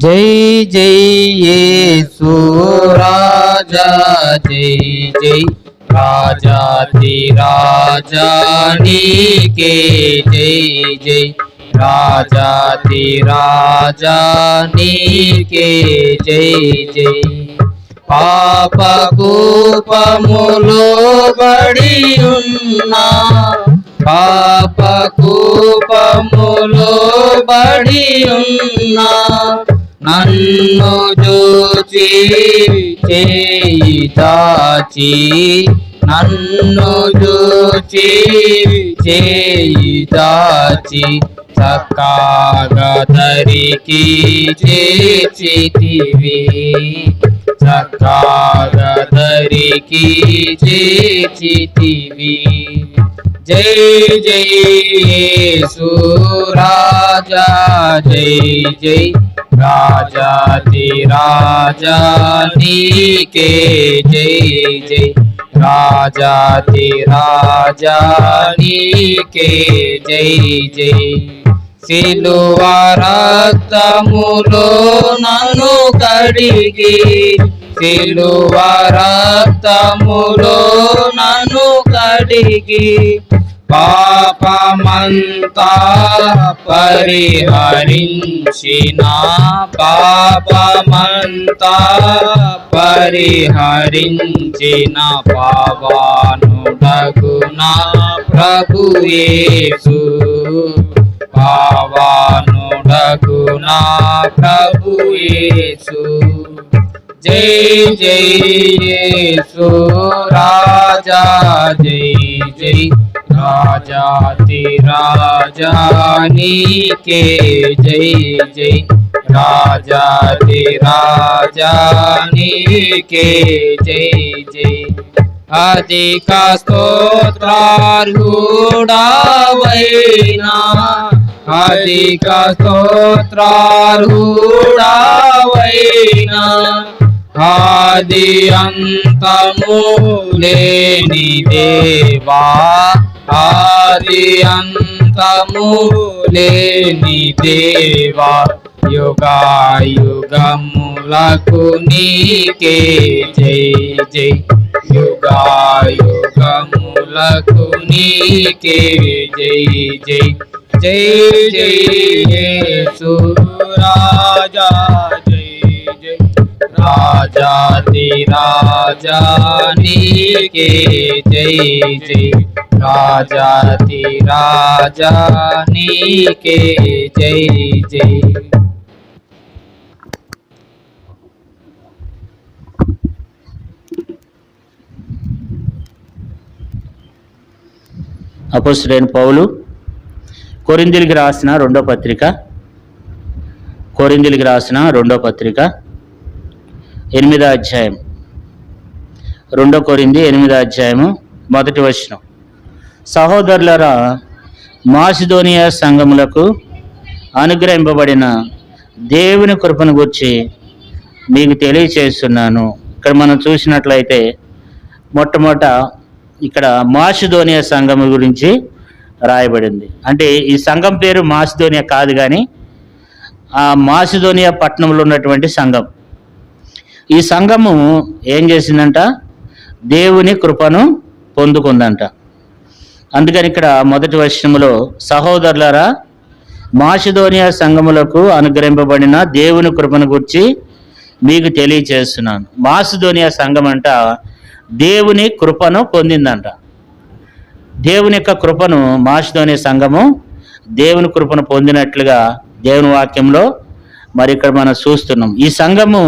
జై జై యేసు రాజా, జై జై రాజాతి రాజా నీకే జై జై, రాజాతి రాజా నీకే జై జై. పాపకూపములో బడి ఉన్నా, పాపకూపములో బడి ఉన్నా, నన్ను చూచి చేయి చాచి, నన్ను చూచి చేయి చాచి, చక్కగా దరికి చేర్చితివి, చక్కగా దరికి చేర్చితివి. జై జై యేసు రాజా, జై జై రాజాతి రాజా నీకే జై జై, రాజాతి రాజా నీకే జై జై. సిలువ రక్తములో నన్ను కడిగి, సిలువ రక్తములో నన్ను కడిగి, పాపమంతా పరిహరించిన, పాపమంతా పరిహరించిన పావనుడగునా ప్రభు యేసు, పావనుడగునా ప్రభు యేసు. జై జై యేసు రాజా, జై జై రాజాతి రాజా నీకే జై జై, రాజాతి రాజా నీకే జై జై. అధిక స్తోత్రార్హుడవైనా, అధిక స్తోత్రార్హుడవైనా, ఆది అంతము లేని దేవా, ఆది అంతము లేని దేవా, యుగాయుగములకు నీకే జై జై, యుగాయుగములకు నీకే జై జై. జై జై యేసు రాజా, జై జై రాజాతి రాజా నీకే జై జై, రాజాతి రాజా నీకే జై జై. అపోస్తలుడైన పౌలు కొరింథీయులకు రాసిన రెండో పత్రిక, కొరింథీయులకు రాసిన రెండో పత్రిక 8వ అధ్యాయం, 2 కొరింథీ 8వ అధ్యాయము 1వ వచనం. సహోదరులారా, మాసిదోనియా సంఘములకు అనుగ్రహింపబడిన దేవుని కృపను గురించి మీకు తెలియచేస్తున్నాను. ఇక్కడ మనం చూసినట్లయితే మొట్టమొదట ఇక్కడ మాసిదోనియా సంఘం గురించి రాయబడింది. అంటే ఈ సంఘం పేరు మాసిదోనియా కాదు, కానీ ఆ మాసిదోనియా పట్టణంలో ఉన్నటువంటి సంఘం. ఈ సంఘము ఏం చేసిందంట? దేవుని కృపను పొందుకుందంట. అందుకని ఇక్కడ మొదటి వచనములో, సహోదరులారా, మాసిదోనియా సంఘములకు అనుగ్రహింపబడిన దేవుని కృపను గురించి మీకు తెలియచేస్తున్నాను. మాసిదోనియా సంఘం అంట దేవుని కృపను పొందిందంట. దేవుని యొక్క కృపను మాసిదోనియా సంఘము దేవుని కృపను పొందినట్లుగా దేవుని వాక్యంలో మరి ఇక్కడ మనం చూస్తున్నాం. ఈ సంఘము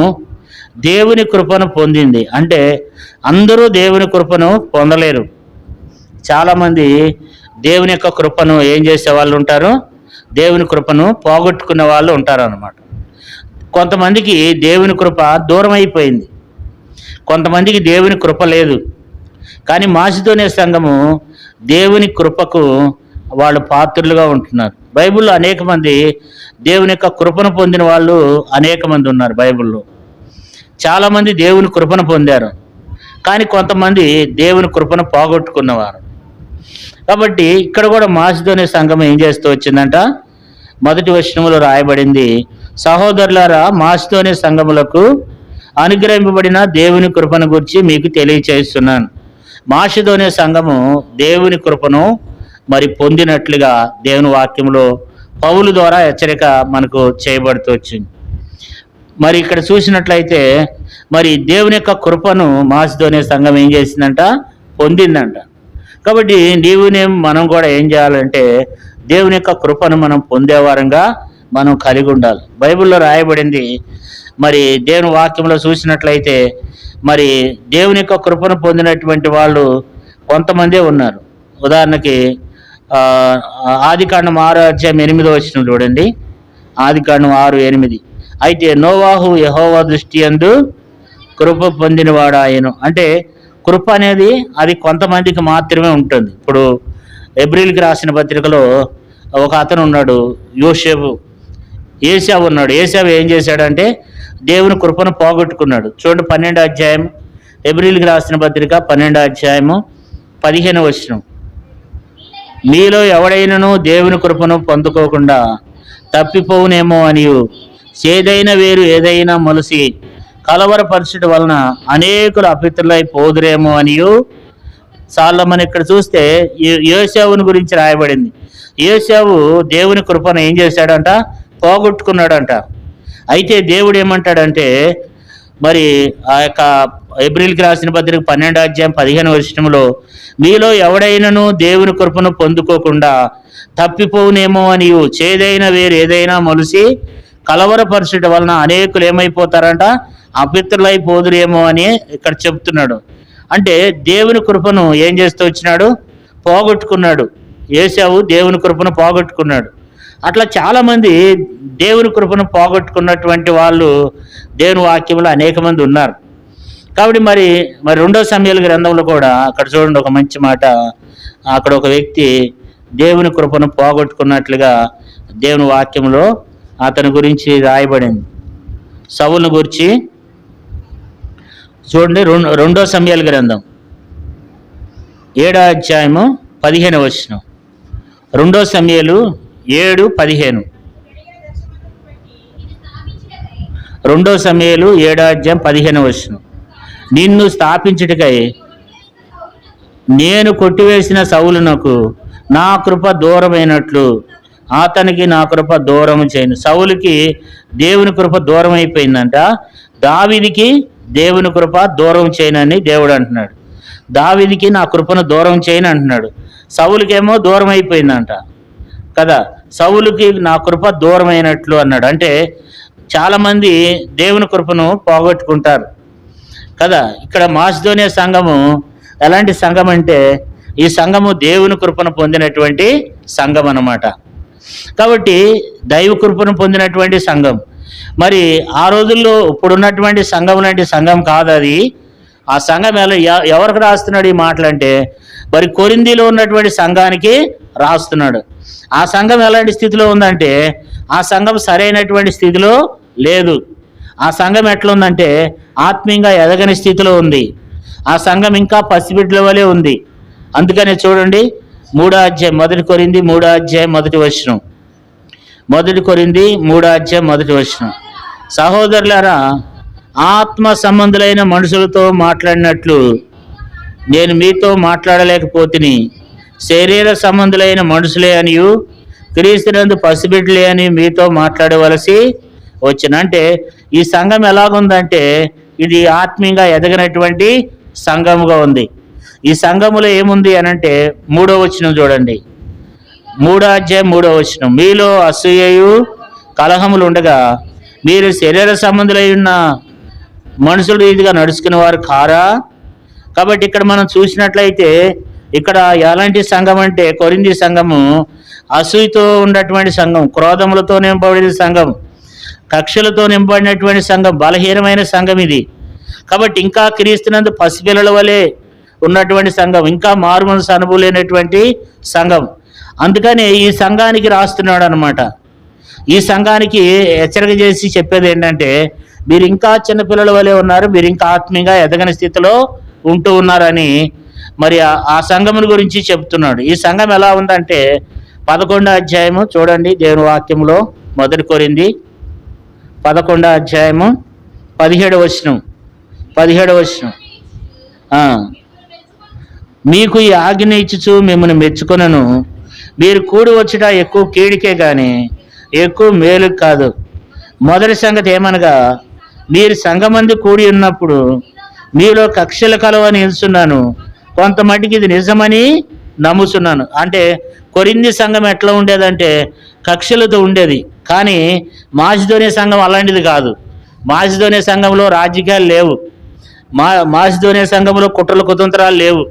దేవుని కృపను పొందింది. అంటే అందరూ దేవుని కృపను పొందలేరు. చాలామంది దేవుని యొక్క కృపను ఏం చేసే వాళ్ళు ఉంటారు? దేవుని కృపను పోగొట్టుకునే వాళ్ళు ఉంటారు అన్నమాట. కొంతమందికి దేవుని కృప దూరం అయిపోయింది, కొంతమందికి దేవుని కృప లేదు. కానీ మాసిదోనియా సంఘము దేవుని కృపకు వాళ్ళు పాత్రులుగా ఉంటున్నారు. బైబిల్లో అనేక మంది దేవుని యొక్క కృపను పొందిన వాళ్ళు అనేక మంది ఉన్నారు. బైబిల్లో చాలామంది దేవుని కృపను పొందారు, కానీ కొంతమంది దేవుని కృపను పోగొట్టుకున్నవారు. కాబట్టి ఇక్కడ కూడా మాసిదోనియా సంఘం ఏం చేస్తూ వచ్చిందంట? మొదటి వచనంలో రాయబడింది, సహోదరులారా, మాసిదోనియ సంఘములకు అనుగ్రహింపబడిన దేవుని కృపను గురించి మీకు తెలియచేస్తున్నాను. మాసిదోనియ సంఘము దేవుని కృపను మరి పొందినట్లుగా దేవుని వాక్యంలో పౌలు ద్వారా హెచ్చరిక మనకు చేయబడుతూ వచ్చింది. మరి ఇక్కడ చూసినట్లయితే మరి దేవుని యొక్క కృపను మాసిదోనియ సంఘం ఏం చేసిందంట? పొందిందంట. కాబట్టి మనం కూడా ఏం చేయాలంటే దేవుని యొక్క కృపను మనం పొందేవారంగా మనం కలిగి ఉండాలి. బైబిల్లో రాయబడింది, మరి దేవుని వాక్యంలో చూసినట్లయితే మరి దేవుని యొక్క కృపను పొందినటువంటి వాళ్ళు కొంతమందే ఉన్నారు. ఉదాహరణకి ఆదికాండం 6:8 చూడండి. ఆదికాండం 6:8, అయితే నోవాహు యెహోవా దృష్టి యందు కృప పొందినవాడు ఆయను. అంటే కృప అనేది అది కొంతమందికి మాత్రమే ఉంటుంది. ఇప్పుడు ఎబ్రిల్కి రాసిన పత్రికలో ఒక అతను ఉన్నాడు, ఏశావు ఉన్నాడు. ఏశావు ఏం చేశాడంటే దేవుని కృపను పోగొట్టుకున్నాడు. చూడండి 12వ అధ్యాయం, ఎబ్రిల్కి రాసిన పత్రిక 12వ అధ్యాయము 15వ వచనం, మీలో ఎవడైనను దేవుని కృపను పొందుకోకుండా తప్పిపోవునేమో అనియు చేదైన వేరు ఏదైనా మొలిసి కలవరపరచుట వలన అనేకులు అపిత్రులై పోదురేమో అనియు. సాలొమోను ఇక్కడ చూస్తే యోసేపుని గురించి రాయబడింది. యోసేపు దేవుని కృపను ఏం చేశాడంట? పోగొట్టుకున్నాడంట. అయితే దేవుడు ఏమంటాడంటే మరి ఆ యొక్క ఎబ్రిల్కి రాసిన పత్రిక 12వ అధ్యాయం 15వ వచనంలో, మీలో ఎవడైనను దేవుని కృపను పొందుకోకుండా తప్పిపోవునేమో అనియు చేదైన వేరు ఏదైనా మొలిసి కలవరపరచుట వలన అనేకులు ఏమైపోతారంట? అపిత్రులైపోదురేమో అని ఇక్కడ చెప్తున్నాడు. అంటే దేవుని కృపను ఏం చేస్తూ వచ్చినాడు? పోగొట్టుకున్నాడు. యేసావు దేవుని కృపను పోగొట్టుకున్నాడు. అట్లా చాలామంది దేవుని కృపను పోగొట్టుకున్నటువంటి వాళ్ళు దేవుని వాక్యంలో అనేక మంది ఉన్నారు. కాబట్టి మరి 2వ సమూయేలు గ్రంథంలో కూడా అక్కడ చూడండి ఒక మంచి మాట. అక్కడ ఒక వ్యక్తి దేవుని కృపను పోగొట్టుకున్నట్లుగా దేవుని వాక్యంలో అతని గురించి రాయబడింది. సౌలును గురించి చూడండి 2వ సమూయేలు గ్రంథం 7వ అధ్యాయము 15వ వచనం. 2వ సమూయేలు 7:15. 2వ సమూయేలు 7వ అధ్యాయం 15వ వచనం, నిన్ను స్థాపించుటకై నేను కొట్టివేసిన సౌలునకు నా కృప దూరమైనట్లు అతనికి నా కృప దూరం చేయను. సౌలుకి దేవుని కృప దూరం అయిపోయిందంట, దావీదుకి దేవుని కృప దూరం చేయనని దేవుడు అంటున్నాడు. దావీదుకి నా కృపను దూరం చేయను అంటున్నాడు. సౌలుకేమో దూరం అయిపోయిందంట కదా. సౌలుకి నా కృప దూరమైనట్లు అన్నాడు. అంటే చాలామంది దేవుని కృపను పోగొట్టుకుంటారు కదా. ఇక్కడ మాసిదోనియ సంఘము ఎలాంటి సంఘం అంటే ఈ సంఘము దేవుని కృపను పొందినటువంటి సంఘం అన్నమాట. కాబట్టి దైవ కృపను పొందినటువంటి సంఘం. మరి ఆ రోజుల్లో ఇప్పుడున్నటువంటి సంఘం లాంటి సంఘం కాదు అది. ఆ సంఘం ఎవరికి రాస్తున్నాడు ఈ మాటలంటే మరి కొరింథీలో ఉన్నటువంటి సంఘానికి రాస్తున్నాడు. ఆ సంఘం ఎలాంటి స్థితిలో ఉందంటే ఆ సంఘం సరైనటువంటి స్థితిలో లేదు. ఆ సంఘం ఎట్లుందంటే ఆత్మీయంగా ఎదగని స్థితిలో ఉంది. ఆ సంఘం ఇంకా పసిబిడ్డల వలె ఉంది. అందుకనే చూడండి 3వ అధ్యాయం 1 కొరింథీ 3వ అధ్యాయం 1వ వచనం. 1 కొరింథీ 3వ అధ్యాయం 1వ వచనం, సహోదరులారా, ఆత్మ సంబంధులైన మనుషులతో మాట్లాడినట్లు నేను మీతో మాట్లాడలేకపోతిని. శరీర సంబంధులైన మనుషులే అనియు క్రీస్తునందు పసిబిడ్డలే అని మీతో మాట్లాడవలసి వచ్చిన. అంటే ఈ సంఘం ఎలాగుందంటే ఇది ఆత్మీయంగా ఎదగినటువంటి సంఘముగా ఉంది. ఈ సంఘములో ఏముంది అనంటే 3వ వచనం చూడండి. 3వ అధ్యాయం 3వ వచనం, మీలో అసూయయు కలహములు ఉండగా మీరు శరీర సంబంధులై ఉన్న మనుషుల రీతిగా నడుచుకునే వారు కారా? కాబట్టి ఇక్కడ మనం చూసినట్లయితే ఇక్కడ ఎలాంటి సంఘం అంటే కొరింథీ సంఘము అసూయతో ఉన్నటువంటి సంఘం, క్రోధములతో నింపబడిన సంఘం, కక్షలతో నింపబడినటువంటి సంఘం, బలహీనమైన సంఘం ఇది. కాబట్టి ఇంకా క్రీస్తునందు పసిపిల్లల వలె ఉన్నటువంటి సంఘం, ఇంకా మారుమనసు అనుభవం లేనటువంటి సంఘం. అందుకని ఈ సంఘానికి రాస్తున్నాడు అనమాట. ఈ సంఘానికి హెచ్చరిక చేసి చెప్పేది ఏంటంటే మీరు ఇంకా చిన్నపిల్లల వలె ఉన్నారు, మీరు ఇంకా ఆత్మీయంగా ఎదగని స్థితిలో ఉంటూ ఉన్నారని మరి ఆ సంఘముని గురించి చెప్తున్నాడు. ఈ సంఘం ఎలా ఉందంటే 11వ అధ్యాయము చూడండి దేవుని వాక్యంలో 1 కొరింథీ 11వ అధ్యాయము 17వ వచనం. మీకు ఈ ఆజ్ఞ ఇచ్చుచు మిమ్మల్ని మెచ్చుకొనను, మీరు కూడి వచ్చుట ఎక్కువ కీడికే కానీ ఎక్కువ మేలు కాదు. మొదటి సంగతి ఏమనగా, మీరు సంఘమంది కూడి ఉన్నప్పుడు మీలో కక్షలు కలవని నిలుచున్నాను, కొంతమటికి ఇది నిజమని నమ్ముతున్నాను. అంటే కొరింథీ సంఘం ఎట్లా ఉండేదంటే కక్షలతో ఉండేది. కానీ మాసిదోనియ సంఘం అలాంటిది కాదు. మాసిదోనియ సంఘంలో రాజకీయాలు లేవు. మాసిదోనియ సంఘంలో కుట్రలు కుతంత్రాలు లేవు.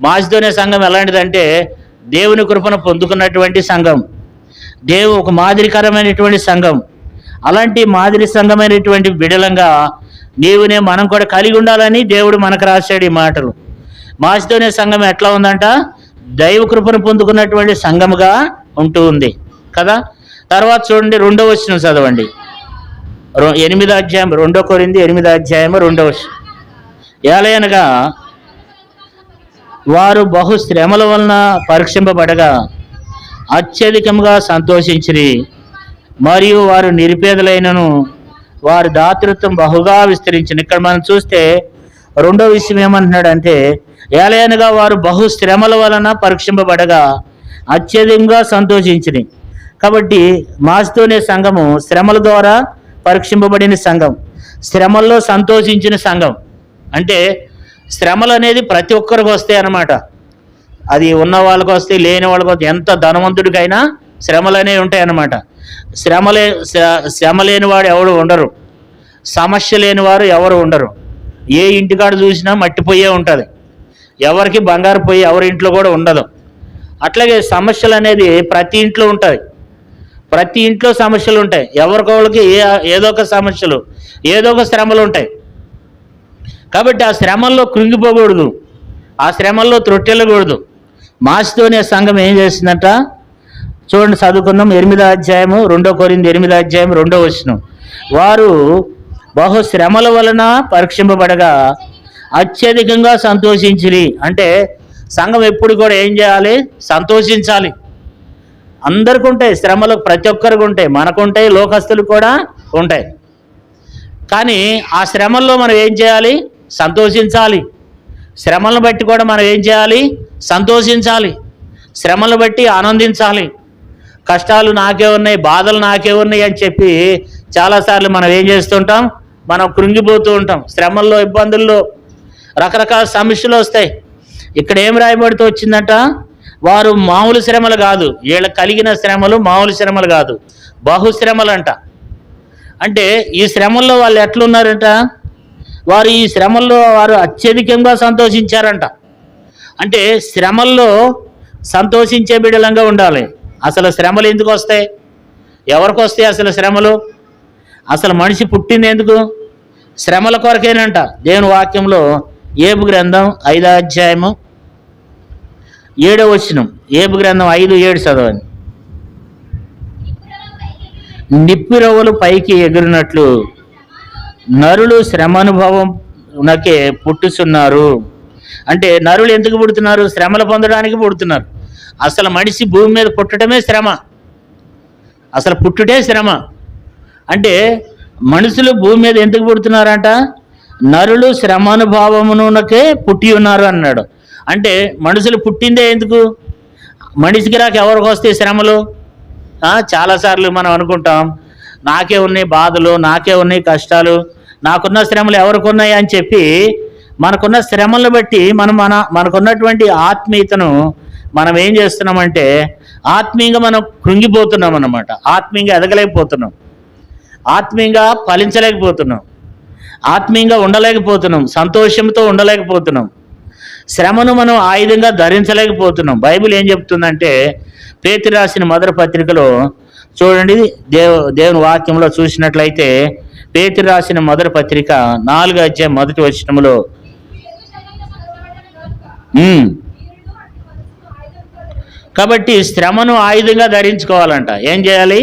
మాసిదోనియ సంఘం ఎలాంటిదంటే దేవుని కృపను పొందుకున్నటువంటి సంఘం, ఒక మాదిరికరమైనటువంటి సంఘం. అలాంటి మాదిరి సంఘమైనటువంటి బిడలంగా నీవునే మనం కూడా కలిగి ఉండాలని దేవుడు మనకు రాశాడు ఈ మాటలు. మాసిదోనియ సంఘం ఎట్లా ఉందంట, దైవ కృపను పొందుకున్నటువంటి సంఘముగా ఉంటూ ఉంది కదా. తర్వాత చూడండి, 2వ వచనం చదవండి. 8వ అధ్యాయం 2 కొరింథీ 8వ అధ్యాయం 2వ వచనం. ఏలయనగా వారు బహు శ్రమల వలన పరీక్షింపబడగా అత్యధికంగా సంతోషించిరి, మరియు వారు నిరుపేదలైనను వారి దాతృత్వం బహుగా విస్తరించింది. ఇక్కడ మనం చూస్తే 2వ విషయం ఏమంటున్నాడంటే, ఏలయనగా వారు బహు శ్రమల వలన పరీక్షింపబడగా అత్యధికంగా సంతోషించిరి. కాబట్టి మాసిదోనియ సంఘము శ్రమల ద్వారా పరీక్షింపబడిన సంఘం, శ్రమల్లో సంతోషించిన సంఘం. అంటే శ్రమలు అనేది ప్రతి ఒక్కరికి వస్తాయి అన్నమాట. అది ఉన్న వాళ్ళకి వస్తాయి, లేని వాళ్ళకి వస్తాయి. ఎంత ధనవంతుడికైనా శ్రమలు అనేవి ఉంటాయి అన్నమాట. శ్రమ లేని వాడు ఎవరు ఉండరు, సమస్య లేని వారు ఎవరు ఉండరు. ఏ ఇంటికాడ చూసినా మట్టిపోయే ఉంటుంది, ఎవరికి బంగారు పొయ్యి ఎవరి ఇంట్లో కూడా ఉండదు. అట్లాగే సమస్యలు అనేది ప్రతి ఇంట్లో ఉంటుంది. ప్రతి ఇంట్లో సమస్యలు ఉంటాయి. ఎవరికొకరికి ఏదో ఒక సమస్యలు, ఏదో ఒక శ్రమలు ఉంటాయి. కాబట్టి ఆ శ్రమల్లో కృంగిపోకూడదు, ఆ శ్రమల్లో త్రొట్టెళ్ళకూడదు. మాసిదోనియ సంఘం ఏం చేసిందంట చూడండి, చదువుకున్నాం. 8వ అధ్యాయము 2 కొరింథీ 8వ అధ్యాయం 2వ వచనం. వారు బహు శ్రమల వలన పరీక్షింపబడగా అత్యధికంగా సంతోషించిరి. అంటే సంఘం ఎప్పుడు కూడా ఏం చేయాలి, సంతోషించాలి. అందరికి ఉంటాయి శ్రమలు, ప్రతి ఒక్కరికి ఉంటాయి, మనకుంటాయి, లోకస్తులు కూడా ఉంటాయి. కానీ ఆ శ్రమల్లో మనం ఏం చేయాలి, సంతోషించాలి. శ్రమలను బట్టి కూడా మనం ఏం చేయాలి, సంతోషించాలి. శ్రమలను బట్టి ఆనందించాలి. కష్టాలు నాకే ఉన్నాయి, బాధలు నాకే ఉన్నాయి అని చెప్పి చాలాసార్లు మనం ఏం చేస్తుంటాం, మనం కృంగిపోతూ ఉంటాం. శ్రమల్లో, ఇబ్బందుల్లో రకరకాల సమస్యలు వస్తాయి. ఇక్కడ ఏం రాయబడుతూ వచ్చిందంట, వారు మామూలు శ్రమలు కాదు, వీళ్ళకి కలిగిన శ్రమలు మామూలు శ్రమలు కాదు, బహుశ్రమలు అంట. అంటే ఈ శ్రమల్లో వాళ్ళు ఎట్లున్నారంట, వారు ఈ శ్రమల్లో వారు అత్యధికంగా సంతోషించారంట. అంటే శ్రమల్లో సంతోషించే బిడలంగా ఉండాలి. అసలు శ్రమలు ఎందుకు వస్తాయి, ఎవరికి వస్తాయి అసలు శ్రమలు? అసలు మనిషి పుట్టింది ఎందుకు? శ్రమల కొరకేనంట. దేవుని వాక్యంలో ఏబు గ్రంథం 5వ అధ్యాయము 7వ వచనం. ఏబు గ్రంథం 5:7 చదవండి. నిప్పిరవ్వలు పైకి ఎగిరినట్లు నరులు శ్రమానుభవంకే పుట్టుచున్నారు. అంటే నరులు ఎందుకు పుడుతున్నారు? శ్రమలు పొందడానికి పుడుతున్నారు. అసలు మనిషి భూమి మీద పుట్టడమే శ్రమ, అసలు పుట్టుటే శ్రమ. అంటే మనుషులు భూమి మీద ఎందుకు పుడుతున్నారంట, నరులు శ్రమానుభవమునకే పుట్టి ఉన్నారు అన్నాడు. అంటే మనుషులు పుట్టిందే ఎందుకు? మనిషికి రాక ఎవరికి వస్తాయి శ్రమలు? చాలాసార్లు మనం అనుకుంటాం, నాకే ఉన్నాయి బాధలు, నాకే ఉన్నాయి కష్టాలు, నాకున్న శ్రమలు ఎవరికి ఉన్నాయి అని చెప్పి మనకున్న శ్రమలను బట్టి మనకున్నటువంటి ఆత్మీయతను మనం ఏం చేస్తున్నామంటే ఆత్మీయంగా మనం కృంగిపోతున్నాం అన్నమాట. ఆత్మీయంగా ఎదగలేకపోతున్నాం, ఆత్మీయంగా ఫలించలేకపోతున్నాం, ఆత్మీయంగా ఉండలేకపోతున్నాం, సంతోషంతో ఉండలేకపోతున్నాం, శ్రమను మనం ఆయుధంగా ధరించలేకపోతున్నాం. బైబిల్ ఏం చెప్తుందంటే పేతురు రాసిన మొదటి పత్రికలో చూడండి, దేవుని వాక్యంలో చూసినట్లయితే పేతురు రాసిన మొదటి పత్రిక 4వ అధ్యాయం 1వ వచనంలో కాబట్టి శ్రమను ఆయుధంగా ధరించుకోవాలంట. ఏం చేయాలి?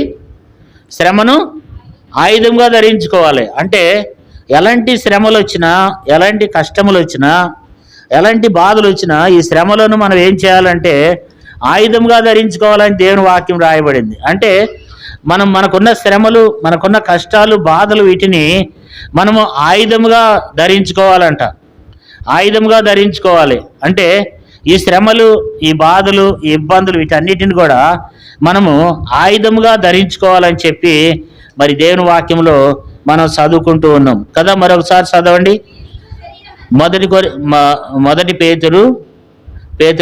శ్రమను ఆయుధంగా ధరించుకోవాలి. అంటే ఎలాంటి శ్రమలు వచ్చినా, ఎలాంటి కష్టములు వచ్చినా, ఎలాంటి బాధలు వచ్చినా ఈ శ్రమలను మనం ఏం చేయాలంటే ఆయుధంగా ధరించుకోవాలని దేవుని వాక్యం రాయబడింది. అంటే మనకున్న శ్రమలు, మనకున్న కష్టాలు, బాధలు, వీటిని మనము ఆయుధముగా ధరించుకోవాలంట. ఆయుధముగా ధరించుకోవాలి అంటే ఈ శ్రమలు, ఈ బాధలు, ఈ ఇబ్బందులు, వీటన్నిటిని కూడా మనము ఆయుధముగా ధరించుకోవాలని చెప్పి మరి దేవుని వాక్యంలో మనం చదువుకుంటూ ఉన్నాం కదా. మరొకసారి చదవండి. మొదటి పేతురు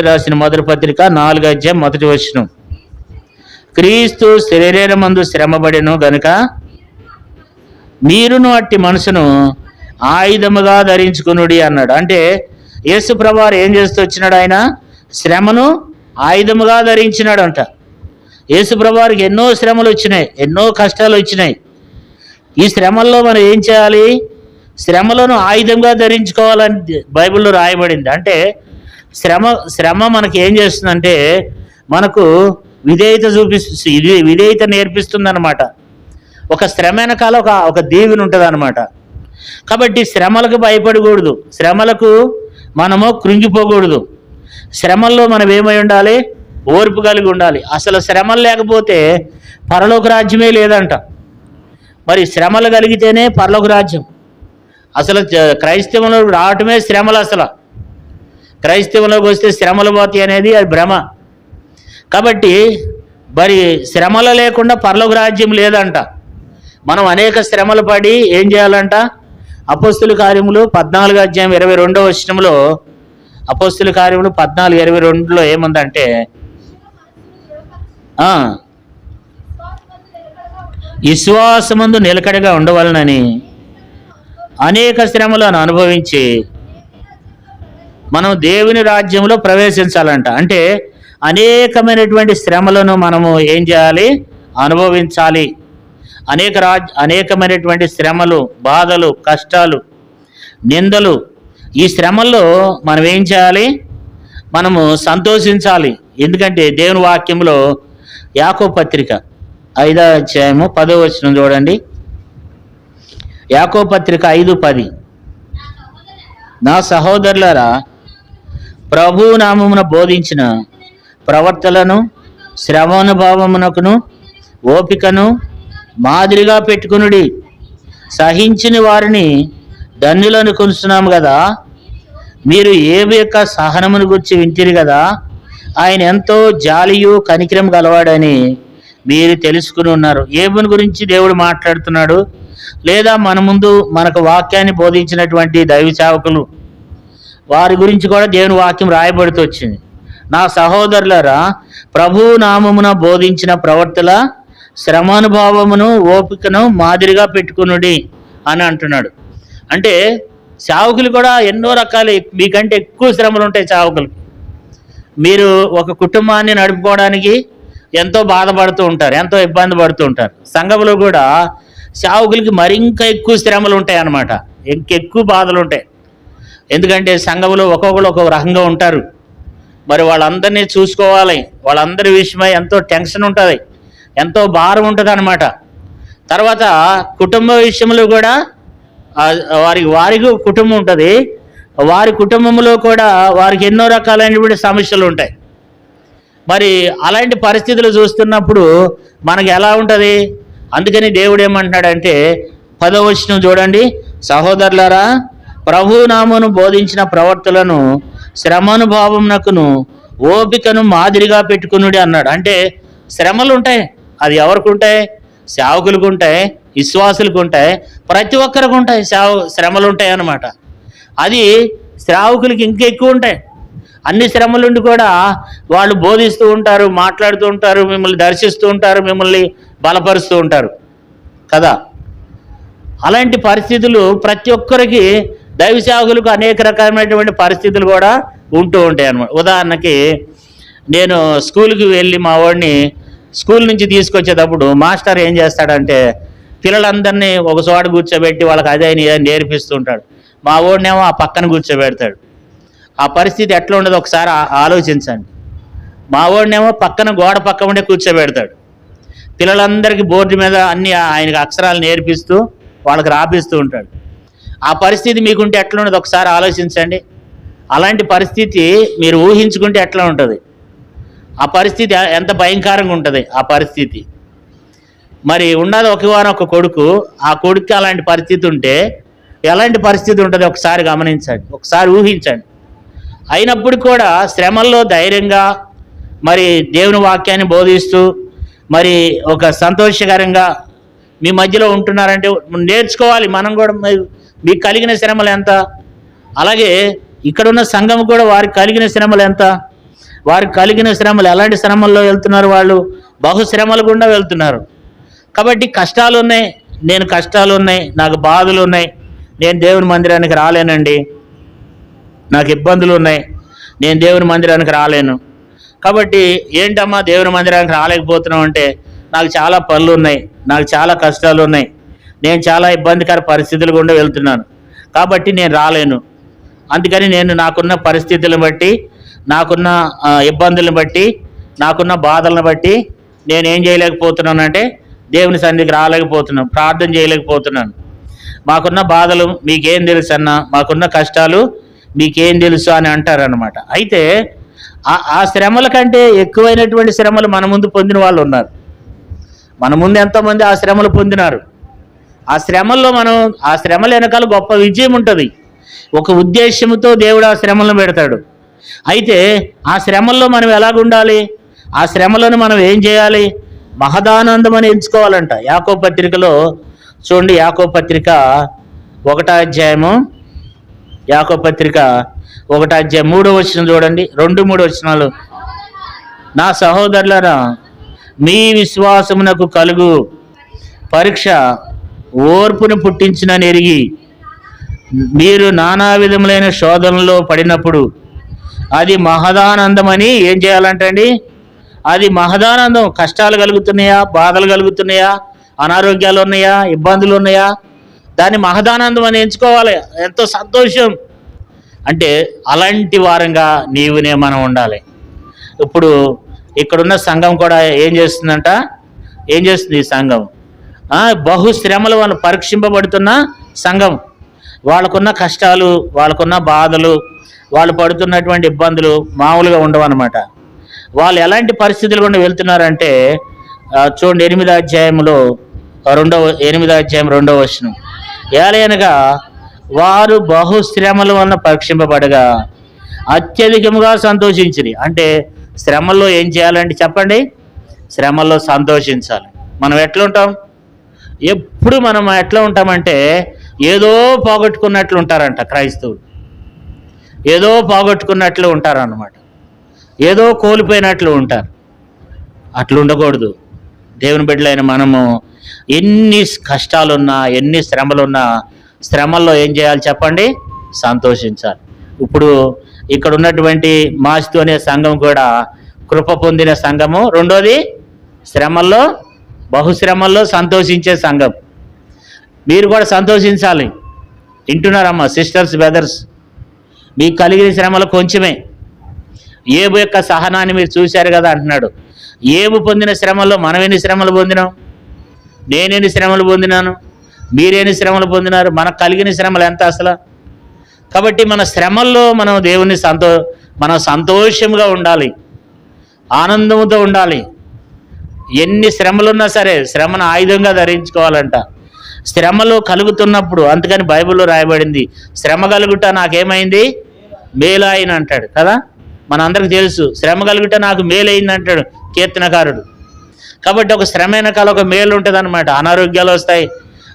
రాసిన మొదటి పత్రిక 4:1 క్రీస్తు శరీరమందు శ్రమపడెను గనుక మీరును అట్టి మనసును ఆయుధముగా ధరించుకునుడి అన్నాడు. అంటే యేసు ప్రభువారు ఏం చేస్తూ వచ్చినాడు? ఆయన శ్రమను ఆయుధముగా ధరించినాడు అంట. యేసు ప్రభువారికి ఎన్నో శ్రమలు వచ్చినాయి, ఎన్నో కష్టాలు వచ్చినాయి. ఈ శ్రమల్లో మనం ఏం చేయాలి? శ్రమలను ఆయుధంగా ధరించుకోవాలని బైబిల్లో రాయబడింది. అంటే శ్రమ మనకి ఏం చేస్తుందంటే మనకు విధేయత విధేయత నేర్పిస్తుంది అనమాట. ఒక శ్రమ వెనకాల ఒక దీవెన ఉంటుంది అనమాట. కాబట్టి శ్రమలకు భయపడకూడదు, శ్రమలకు మనము కృంగిపోకూడదు. శ్రమల్లో మనం ఏమై ఉండాలి? ఓర్పు కలిగి ఉండాలి. అసలు శ్రమలు లేకపోతే పరలోక రాజ్యమే లేదంట. మరి శ్రమలు కలిగితేనే పరలోక రాజ్యం. అసలు క్రైస్తవంలో రావటమే శ్రమలు. అసలు క్రైస్తవంలోకి వస్తే శ్రమలు పోతాయి అనేది అది భ్రమ. కాబట్టి మరి శ్రమలు లేకుండా పరలోక రాజ్యం లేదంట. మనం అనేక శ్రమలు పడి ఏం చేయాలంట? అపోస్తుల కార్యములు 14:22 అపోస్తుల కార్యములు 14:22 ఏముందంటే విశ్వాసమందు నిలకడగా ఉండవలనని అనేక శ్రమలను అనుభవించి మనం దేవుని రాజ్యంలో ప్రవేశించాలంట. అంటే అనేకమైనటువంటి శ్రమలను మనము ఏం చేయాలి? అనుభవించాలి. అనేకమైనటువంటి శ్రమలు, బాధలు, కష్టాలు, నిందలు. ఈ శ్రమల్లో మనం ఏం చేయాలి? మనము సంతోషించాలి. ఎందుకంటే దేవుని వాక్యంలో యాకోబు పత్రిక 5:10 చూడండి. యాకోబు పత్రిక 5:10 నా సహోదరులారా, ప్రభు నామమున బోధించిన ప్రవర్తనలను, శ్రమానుభవమునకును, ఓపికను మాదిరిగా పెట్టుకునుడి. సహించిన వారిని ధన్యులను కొలుస్తున్నాము కదా. మీరు ఏవి యొక్క సహనమును గురించి వింటిరి కదా. ఆయన ఎంతో జాలియు కనికరం గలవాడని మీరు తెలుసుకుని ఉన్నారు. ఏబుని గురించి దేవుడు మాట్లాడుతున్నాడు? లేదా మన ముందు మనకు వాక్యాన్ని బోధించినటువంటి దైవ సేవకులు, వారి గురించి కూడా దేవుని వాక్యం రాయబడుతూ వచ్చింది. నా సహోదరులారా, ప్రభు నామమున బోధించిన ప్రవర్తన, శ్రమానుభవమును, ఓపికను మాదిరిగా పెట్టుకునుడి అని అంటున్నాడు. అంటే సేవకులు కూడా ఎన్నో రకాల, మీకంటే ఎక్కువ శ్రమలు ఉంటాయి సేవకులు. మీరు ఒక కుటుంబాన్ని నడుపుకోవడానికి ఎంతో బాధపడుతూ ఉంటారు, ఎంతో ఇబ్బంది పడుతూ ఉంటారు. సంఘంలో కూడా సేవకులకి మరింకా ఎక్కువ శ్రమలు ఉంటాయి అన్నమాట, ఇంకెక్కువ బాధలు ఉంటాయి. ఎందుకంటే సంఘంలో ఒక్కొక్కరు ఒక్కొక్క రకంగా ఉంటారు. మరి వాళ్ళందరినీ చూసుకోవాలి, వాళ్ళందరి విషయమై ఎంతో టెన్షన్ ఉంటుంది, ఎంతో భారం ఉంటుంది అన్నమాట. తర్వాత కుటుంబ విషయంలో కూడా వారికి కుటుంబం ఉంటుంది. వారి కుటుంబంలో కూడా వారికి ఎన్నో రకాలైనటువంటి సమస్యలు ఉంటాయి. మరి అలాంటి పరిస్థితులు చూస్తున్నప్పుడు మనకు ఎలా ఉంటుంది? అందుకని దేవుడు ఏమంటున్నాడంటే 10వ చూడండి. సహోదరులారా, ప్రభు నామమును బోధించిన ప్రవర్తనలను, శ్రమానుభవమునకును, ఓపికను మాదిరిగా పెట్టుకునుడి అన్నాడు. అంటే శ్రమలు ఉంటాయి. అది ఎవరికి ఉంటాయి? సేవకులకు ఉంటాయి, విశ్వాసులకు ఉంటాయి, ప్రతి ఒక్కరికి ఉంటాయి. శ్రమలు ఉంటాయి అన్నమాట. అది సేవకులకి ఇంకెక్కువ ఉంటాయి. అన్ని శ్రమలుండి కూడా వాళ్ళు బోధిస్తూ ఉంటారు, మాట్లాడుతూ ఉంటారు, మిమ్మల్ని దర్శిస్తూ ఉంటారు, మిమ్మల్ని బలపరుస్తూ ఉంటారు కదా. అలాంటి పరిస్థితులు ప్రతి ఒక్కరికి, దైవ సేవకులకు అనేక రకమైనటువంటి పరిస్థితులు కూడా ఉంటూ ఉంటాయి అన్నమాట. ఉదాహరణకి నేను స్కూల్కి వెళ్ళి మా వాడిని స్కూల్ నుంచి తీసుకొచ్చేటప్పుడు మాస్టర్ ఏం చేస్తాడంటే పిల్లలందరినీ ఒక చోట కూర్చోబెట్టి వాళ్ళకి అదే నేర్పిస్తూ ఉంటాడు. మా వాడినేమో ఆ పక్కన కూర్చోబెడతాడు. ఆ పరిస్థితి ఎట్లా ఉండదో ఒకసారి ఆలోచించండి. మా వాడినేమో పక్కన గోడ పక్క ఉండే కూర్చోబెడతాడు. పిల్లలందరికీ బోర్డు మీద అన్ని ఆయనకు అక్షరాలు నేర్పిస్తూ వాళ్ళకి రాపిస్తూ ఉంటాడు. ఆ పరిస్థితి మీకుంటే ఎట్లా ఉండదు ఒకసారి ఆలోచించండి. అలాంటి పరిస్థితి మీరు ఊహించుకుంటే ఎట్లా ఉంటుంది? ఆ పరిస్థితి ఎంత భయంకరంగా ఉంటుంది ఆ పరిస్థితి. మరి ఉన్నది ఒక కొడుకు. ఆ కొడుకు అలాంటి పరిస్థితి ఉంటే ఎలాంటి పరిస్థితి ఉంటుంది ఒకసారి గమనించండి, ఒకసారి ఊహించండి. అయినప్పుడు కూడా శ్రమల్లో ధైర్యంగా మరి దేవుని వాక్యాన్ని బోధిస్తూ మరి ఒక సంతోషకరంగా మీ మధ్యలో ఉంటున్నారంటే నేర్చుకోవాలి. మనం కూడా మీకు కలిగిన శ్రమలు ఎంత, అలాగే ఇక్కడున్న సంఘం కూడా వారికి కలిగిన శ్రమలు ఎంత, వారికి కలిగిన శ్రమలు ఎలాంటి శ్రమల్లో వెళ్తున్నారు, వాళ్ళు బహుశ్రమలు గుండా వెళ్తున్నారు. కాబట్టి కష్టాలు ఉన్నాయి, కష్టాలు ఉన్నాయి, నాకు బాధలు ఉన్నాయి, నేను దేవుని మందిరానికి రాలేనండి, నాకు ఇబ్బందులు ఉన్నాయి, నేను దేవుని మందిరానికి రాలేను. కాబట్టి ఏంటమ్మా దేవుని మందిరానికి రాలేకపోతున్నావు అంటే, నాకు చాలా పనులు ఉన్నాయి, నాకు చాలా కష్టాలు ఉన్నాయి, నేను చాలా ఇబ్బందికర పరిస్థితులు గుండా వెళ్తున్నాను, కాబట్టి నేను రాలేను. అందుకని నేను నాకున్న పరిస్థితులను బట్టి, నాకున్న ఇబ్బందులను బట్టి, నాకున్న బాధలను బట్టి నేనేం చేయలేకపోతున్నానంటే దేవుని సన్నిధికి రాలేకపోతున్నాను, ప్రార్థన చేయలేకపోతున్నాను. మాకున్న బాధలు మీకేం తెలుసు అన్న, మాకున్న కష్టాలు మీకేం తెలుసు అని అంటారనమాట. అయితే ఆ శ్రమల కంటే ఎక్కువైనటువంటి శ్రమలు మన ముందు పొందిన వాళ్ళు ఉన్నారు. మన ముందు ఎంతోమంది ఆ శ్రమలు పొందినారు. ఆ శ్రమల్లో ఆ శ్రమల వెనకాల గొప్ప విజయం ఉంటుంది. ఒక ఉద్దేశంతో దేవుడు ఆ శ్రమలను పెడతాడు. అయితే ఆ శ్రమల్లో మనం ఎలాగుండాలి, ఆ శ్రమలను మనం ఏం చేయాలి, మహదానందం అని ఎంచుకోవాలంట. యాకోబు పత్రికలో చూడండి, యాకోబు పత్రిక 1వ అధ్యాయము, యాకోబు పత్రిక 1వ అధ్యాయం 3వ వచనం చూడండి, 2-3 వచనాలు. నా సహోదరులారా, మీ విశ్వాసమునకు కలుగు పరీక్ష ఓర్పును పుట్టించునని ఎరిగి, మీరు నానా విధములైన శోధనలో పడినప్పుడు అది మహదానందమని ఏం చేయాలంటండి, అది మహదానందం. కష్టాలు కలుగుతున్నాయా, బాధలు కలుగుతున్నాయా, అనారోగ్యాలు ఉన్నాయా, ఇబ్బందులు ఉన్నాయా, దాన్ని మహదానందం అని ఎంచుకోవాలి. ఎంతో సంతోషం అంటే అలాంటి వారంగా నీవునే మనం ఉండాలి. ఇప్పుడు ఇక్కడున్న సంఘం కూడా ఏం చేస్తుందంట, ఏం చేస్తుంది ఈ సంఘం, బహుశ్రమల వల్ల పరీక్షింపబడుతున్న సంఘం. వాళ్ళకున్న కష్టాలు, వాళ్ళకున్న బాధలు, వాళ్ళు పడుతున్నటువంటి ఇబ్బందులు మామూలుగా ఉండవన్నమాట. వాళ్ళు ఎలాంటి పరిస్థితులు కూడా వెళ్తున్నారంటే చూడండి, 8వ అధ్యాయంలో 2వ వచనం. ఏలయనగా వారు బహుశ్రమల వలన పరీక్షింపబడగా అత్యధికముగా సంతోషించిరి. అంటే శ్రమల్లో ఏం చేయాలంటే చెప్పండి, శ్రమల్లో సంతోషించాలి. మనం ఎట్లుంటాం, ఎప్పుడు మనం ఎట్లా ఉంటామంటే ఏదో పోగొట్టుకున్నట్లు ఉంటారంట క్రైస్తవులు, ఏదో పోగొట్టుకున్నట్లు ఉంటారన్నమాట, ఏదో కోల్పోయినట్లు ఉంటారు. అట్లా ఉండకూడదు. దేవుని బిడ్డలైన మనము ఎన్ని కష్టాలున్నా, ఎన్ని శ్రమలున్నా, శ్రమల్లో ఏం చేయాలి చెప్పండి, సంతోషించాలి. ఇప్పుడు ఇక్కడ ఉన్నటువంటి మాస్తు అనే సంఘం కూడా కృప పొందిన సంఘము. రెండోది శ్రమల్లో, బహుశ్రమల్లో సంతోషించే సంఘం. మీరు కూడా సంతోషించాలి. వింటున్నారమ్మా సిస్టర్స్, బ్రదర్స్, మీకు కలిగిన శ్రమలు కొంచెమే. ఏబు యొక్క సహనాన్ని మీరు చూశారు కదా అంటున్నాడు. ఏబు పొందిన శ్రమల్లో మనం ఎన్ని శ్రమలు పొందినాం, నేనెన్ని శ్రమలు పొందినాను, మీరెన్ని శ్రమలు పొందినారు, మనకు కలిగిన శ్రమలు ఎంత అసలు. కాబట్టి మన శ్రమల్లో మనం దేవుని మనం సంతోషంగా ఉండాలి, ఆనందంతో ఉండాలి. ఎన్ని శ్రమలున్నా సరే శ్రమను ఆయుధంగా ధరించుకోవాలంట. శ్రమలు కలుగుతున్నప్పుడు, అందుకని బైబిల్లో రాయబడింది, శ్రమ కలుగుట నాకేమైంది, మేలైన అంటాడు కదా. మనందరికి తెలుసు, శ్రమ కలుగుట నాకు మేలైంది అంటాడు కీర్తనకారుడు. కాబట్టి ఒక శ్రమ వెనకాల ఒక మేలు ఉంటుంది అనమాట. అనారోగ్యాలు వస్తాయి,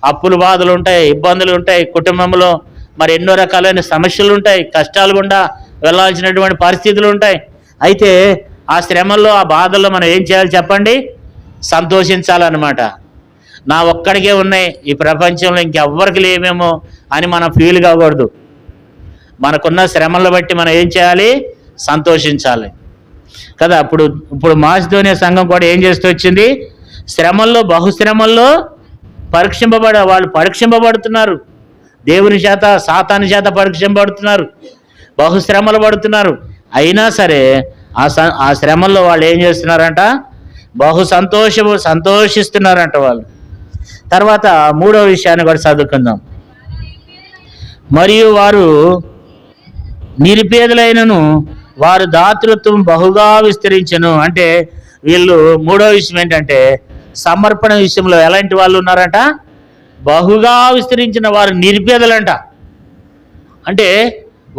అప్పులు బాధలు ఉంటాయి, ఇబ్బందులు ఉంటాయి, కుటుంబంలో మరి ఎన్నో రకాలైన సమస్యలు ఉంటాయి, కష్టాలు గుండా వెళ్ళాల్సినటువంటి పరిస్థితులు ఉంటాయి. అయితే ఆ శ్రమల్లో, ఆ బాధల్లో మనం ఏం చేయాలి చెప్పండి, సంతోషించాలన్నమాట. నా ఒక్కడికే ఉన్నాయి, ఈ ప్రపంచంలో ఇంకెవ్వరికి లేమేమో అని మనం ఫీల్ కాకూడదు. మనకున్న శ్రమలను బట్టి మనం ఏం చేయాలి, సంతోషించాలి కదా. ఇప్పుడు మాసిదోనియా సంఘం కూడా ఏం చేస్తూ వచ్చింది, శ్రమల్లో, బహుశ్రమల్లో వాళ్ళు పరీక్షింపబడుతున్నారు. దేవుని చేత, సాతాను చేత పరీక్షింపబడుతున్నారు, బహుశ్రమలు పడుతున్నారు. అయినా సరే ఆ శ్రమల్లో వాళ్ళు ఏం చేస్తున్నారంట, సంతోషిస్తున్నారంట వాళ్ళు. తర్వాత 3వ విషయాన్ని కూడా చదువుకుందాం. మరియు వారు నిరుపేదలైనను వారు దాతృత్వం బహుగా విస్తరించను. అంటే వీళ్ళు 3వ విషయం ఏంటంటే సమర్పణ విషయంలో ఎలాంటి వాళ్ళు ఉన్నారంట? బహుగా విస్తరించిన వారు, నిరుపేదలంట. అంటే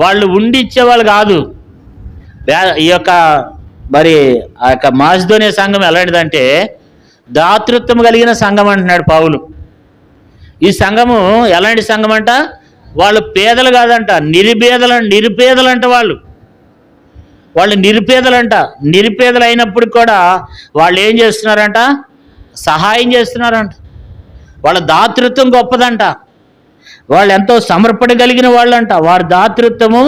వాళ్ళు ఉండి ఇచ్చేవాళ్ళు కాదు. ఈ యొక్క మరి ఆ యొక్క మాసిదోనియ సంఘం ఎలాంటిదంటే దాతృత్వం కలిగిన సంఘం అంటున్నాడు పౌలు. ఈ సంఘము ఎలాంటి సంఘం అంట? వాళ్ళు పేదలు కాదంట, నిరుపేదలంట. వాళ్ళు నిరుపేదలంట. నిరుపేదలు అయినప్పుడు కూడా వాళ్ళు ఏం చేస్తున్నారంట? సహాయం చేస్తున్నారంట. వాళ్ళ దాతృత్వం గొప్పదంట. వాళ్ళు ఎంతో సమర్పణ కలిగిన వాళ్ళంట. వారి దాతృత్వము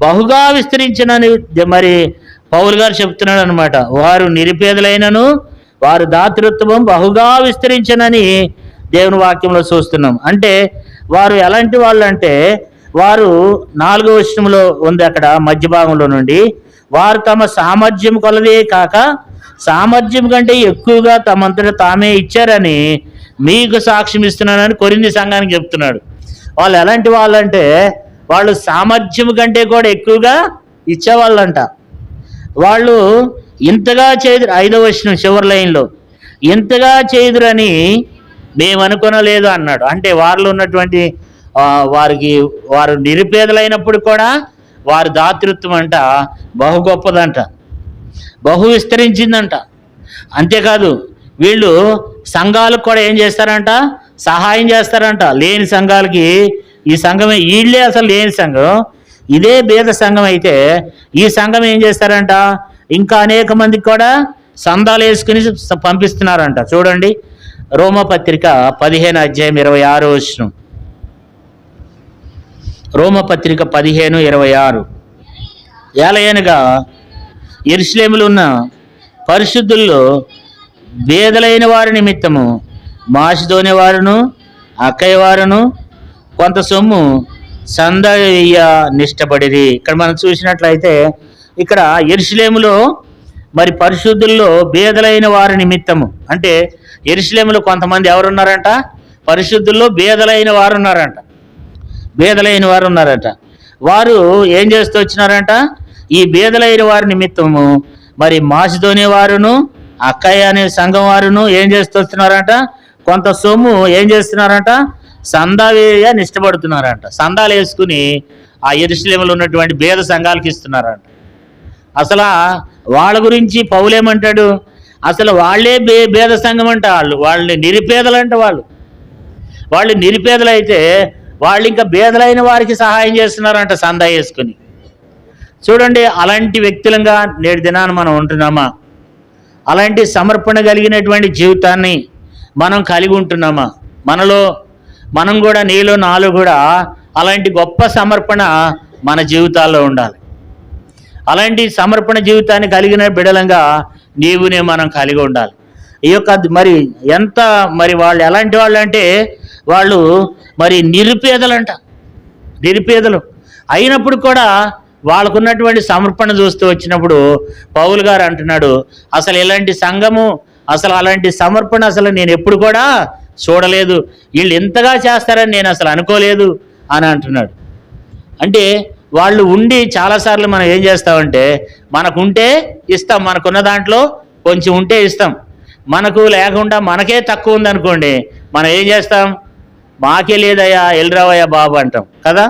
బహుగా విస్తరించినని మరి పౌలు గారు చెప్తున్నాడు అనమాట. వారు నిరుపేదలైనను వారు దాతృత్వం బహుగా విస్తరించనని దేవుని వాక్యంలో చూస్తున్నాం. అంటే వారు ఎలాంటి వాళ్ళు అంటే, వారు 4వ వచనంలో ఉంది అక్కడ మధ్య భాగంలో నుండి, వారు తమ సామర్థ్యం కొలదే కాక సామర్థ్యం కంటే ఎక్కువగా తమంతట తామే ఇచ్చారని మీకు సాక్ష్యం ఇస్తున్నానని కొరింథీ సంఘానికి చెప్తున్నాడు. వాళ్ళు ఎలాంటి వాళ్ళంటే వాళ్ళు సామర్థ్యం కంటే కూడా ఎక్కువగా ఇచ్చేవాళ్ళంట. వాళ్ళు ఇంతగా చేదురు, 5వ వచనం చివరి లైన్లో, ఇంతగా చేదురని మేము అనుకొనలేదు అన్నాడు. అంటే వారిలో ఉన్నటువంటి వారు నిరుపేదలైనప్పుడు కూడా వారి దాతృత్వం అంట బహు గొప్పదంట, బహు విస్తరించిందంట. అంతేకాదు వీళ్ళు సంఘాలకు కూడా ఏం చేస్తారంట? సహాయం చేస్తారంట. లేని సంఘాలకి ఈ సంఘమే, వీళ్ళే అసలు లేని సంఘం, ఇదే భేద సంఘం అయితే ఈ సంఘం ఏం చేస్తారంట? ఇంకా అనేక మందికి కూడా సందాలు వేసుకుని పంపిస్తున్నారంట. చూడండి రోమపత్రిక 15:26. రోమపత్రిక 15:26. ఏలయనగా యెరూషలేములో ఉన్న పరిశుద్ధుల్లో భేదలైన వారి నిమిత్తము మాసిదోనియ వారును అక్కయ్య వారును కొంత సొమ్ము సందయ్య నిష్టపడిరి. ఇక్కడ మనం చూసినట్లయితే ఇక్కడ యెరూషలేములో మరి పరిశుద్ధుల్లో భేదలైన వారి నిమిత్తము, అంటే యెరూషలేములో కొంతమంది ఎవరున్నారంట? పరిశుద్ధుల్లో భేదలైన వారు ఉన్నారంట. వారు ఏం చేస్తూ వచ్చినారంట? ఈ భేదలైన వారి నిమిత్తము మరి మాసిదోనియ వారును అక్కయ్య అనే సంఘం వారును ఏం చేస్తూ వస్తున్నారంట? కొంత సొమ్ము ఏం చేస్తున్నారంట? సందా వేయ నిష్టపడుతున్నారంట. సందాలు వేసుకుని ఆ యెరూషలేములో ఉన్నటువంటి భేద సంఘాలకు ఇస్తున్నారంట. అసలు వాళ్ళ గురించి పౌలేమంటాడు? అసలు వాళ్ళే భేద సంఘం అంట. వాళ్ళని నిరుపేదలంట. వాళ్ళు నిరుపేదలైతే వాళ్ళు ఇంకా భేదలైన వారికి సహాయం చేస్తున్నారంట సందా వేసుకుని. చూడండి, అలాంటి వ్యక్తులంగా నేటి దినాన్ని మనం ఉంటున్నామా? అలాంటి సమర్పణ కలిగినటువంటి జీవితాన్ని మనం కలిగి ఉంటున్నామా? మనం కూడా, నీలో నాలో కూడా అలాంటి గొప్ప సమర్పణ మన జీవితాల్లో ఉండాలి. అలాంటి సమర్పణ జీవితాన్ని కలిగిన బిడలంగా నీవునే మనం కలిగి ఉండాలి. ఈ యొక్క మరి ఎంత మరి వాళ్ళు ఎలాంటి వాళ్ళు అంటే వాళ్ళు మరి నిరుపేదలు అయినప్పుడు కూడా వాళ్ళకున్నటువంటి సమర్పణ చూస్తూ వచ్చినప్పుడు పౌలు గారు అంటున్నాడు, అసలు ఇలాంటి సంఘము, అసలు అలాంటి సమర్పణ అసలు నేను ఎప్పుడు కూడా చూడలేదు, వీళ్ళు ఎంతగా చేస్తారని నేను అసలు అనుకోలేదు అని అంటున్నాడు. అంటే వాళ్ళు ఉండి చాలాసార్లు మనం ఏం చేస్తామంటే మనకుంటే ఇస్తాం, మనకున్న దాంట్లో కొంచెం ఉంటే ఇస్తాం. మనకు లేకుండా మనకే తక్కువ ఉందనుకోండి, మనం ఏం చేస్తాం? మాకే లేదయ్యా, ఎల్లిరావయ్యా బాబు అంటాం కదా.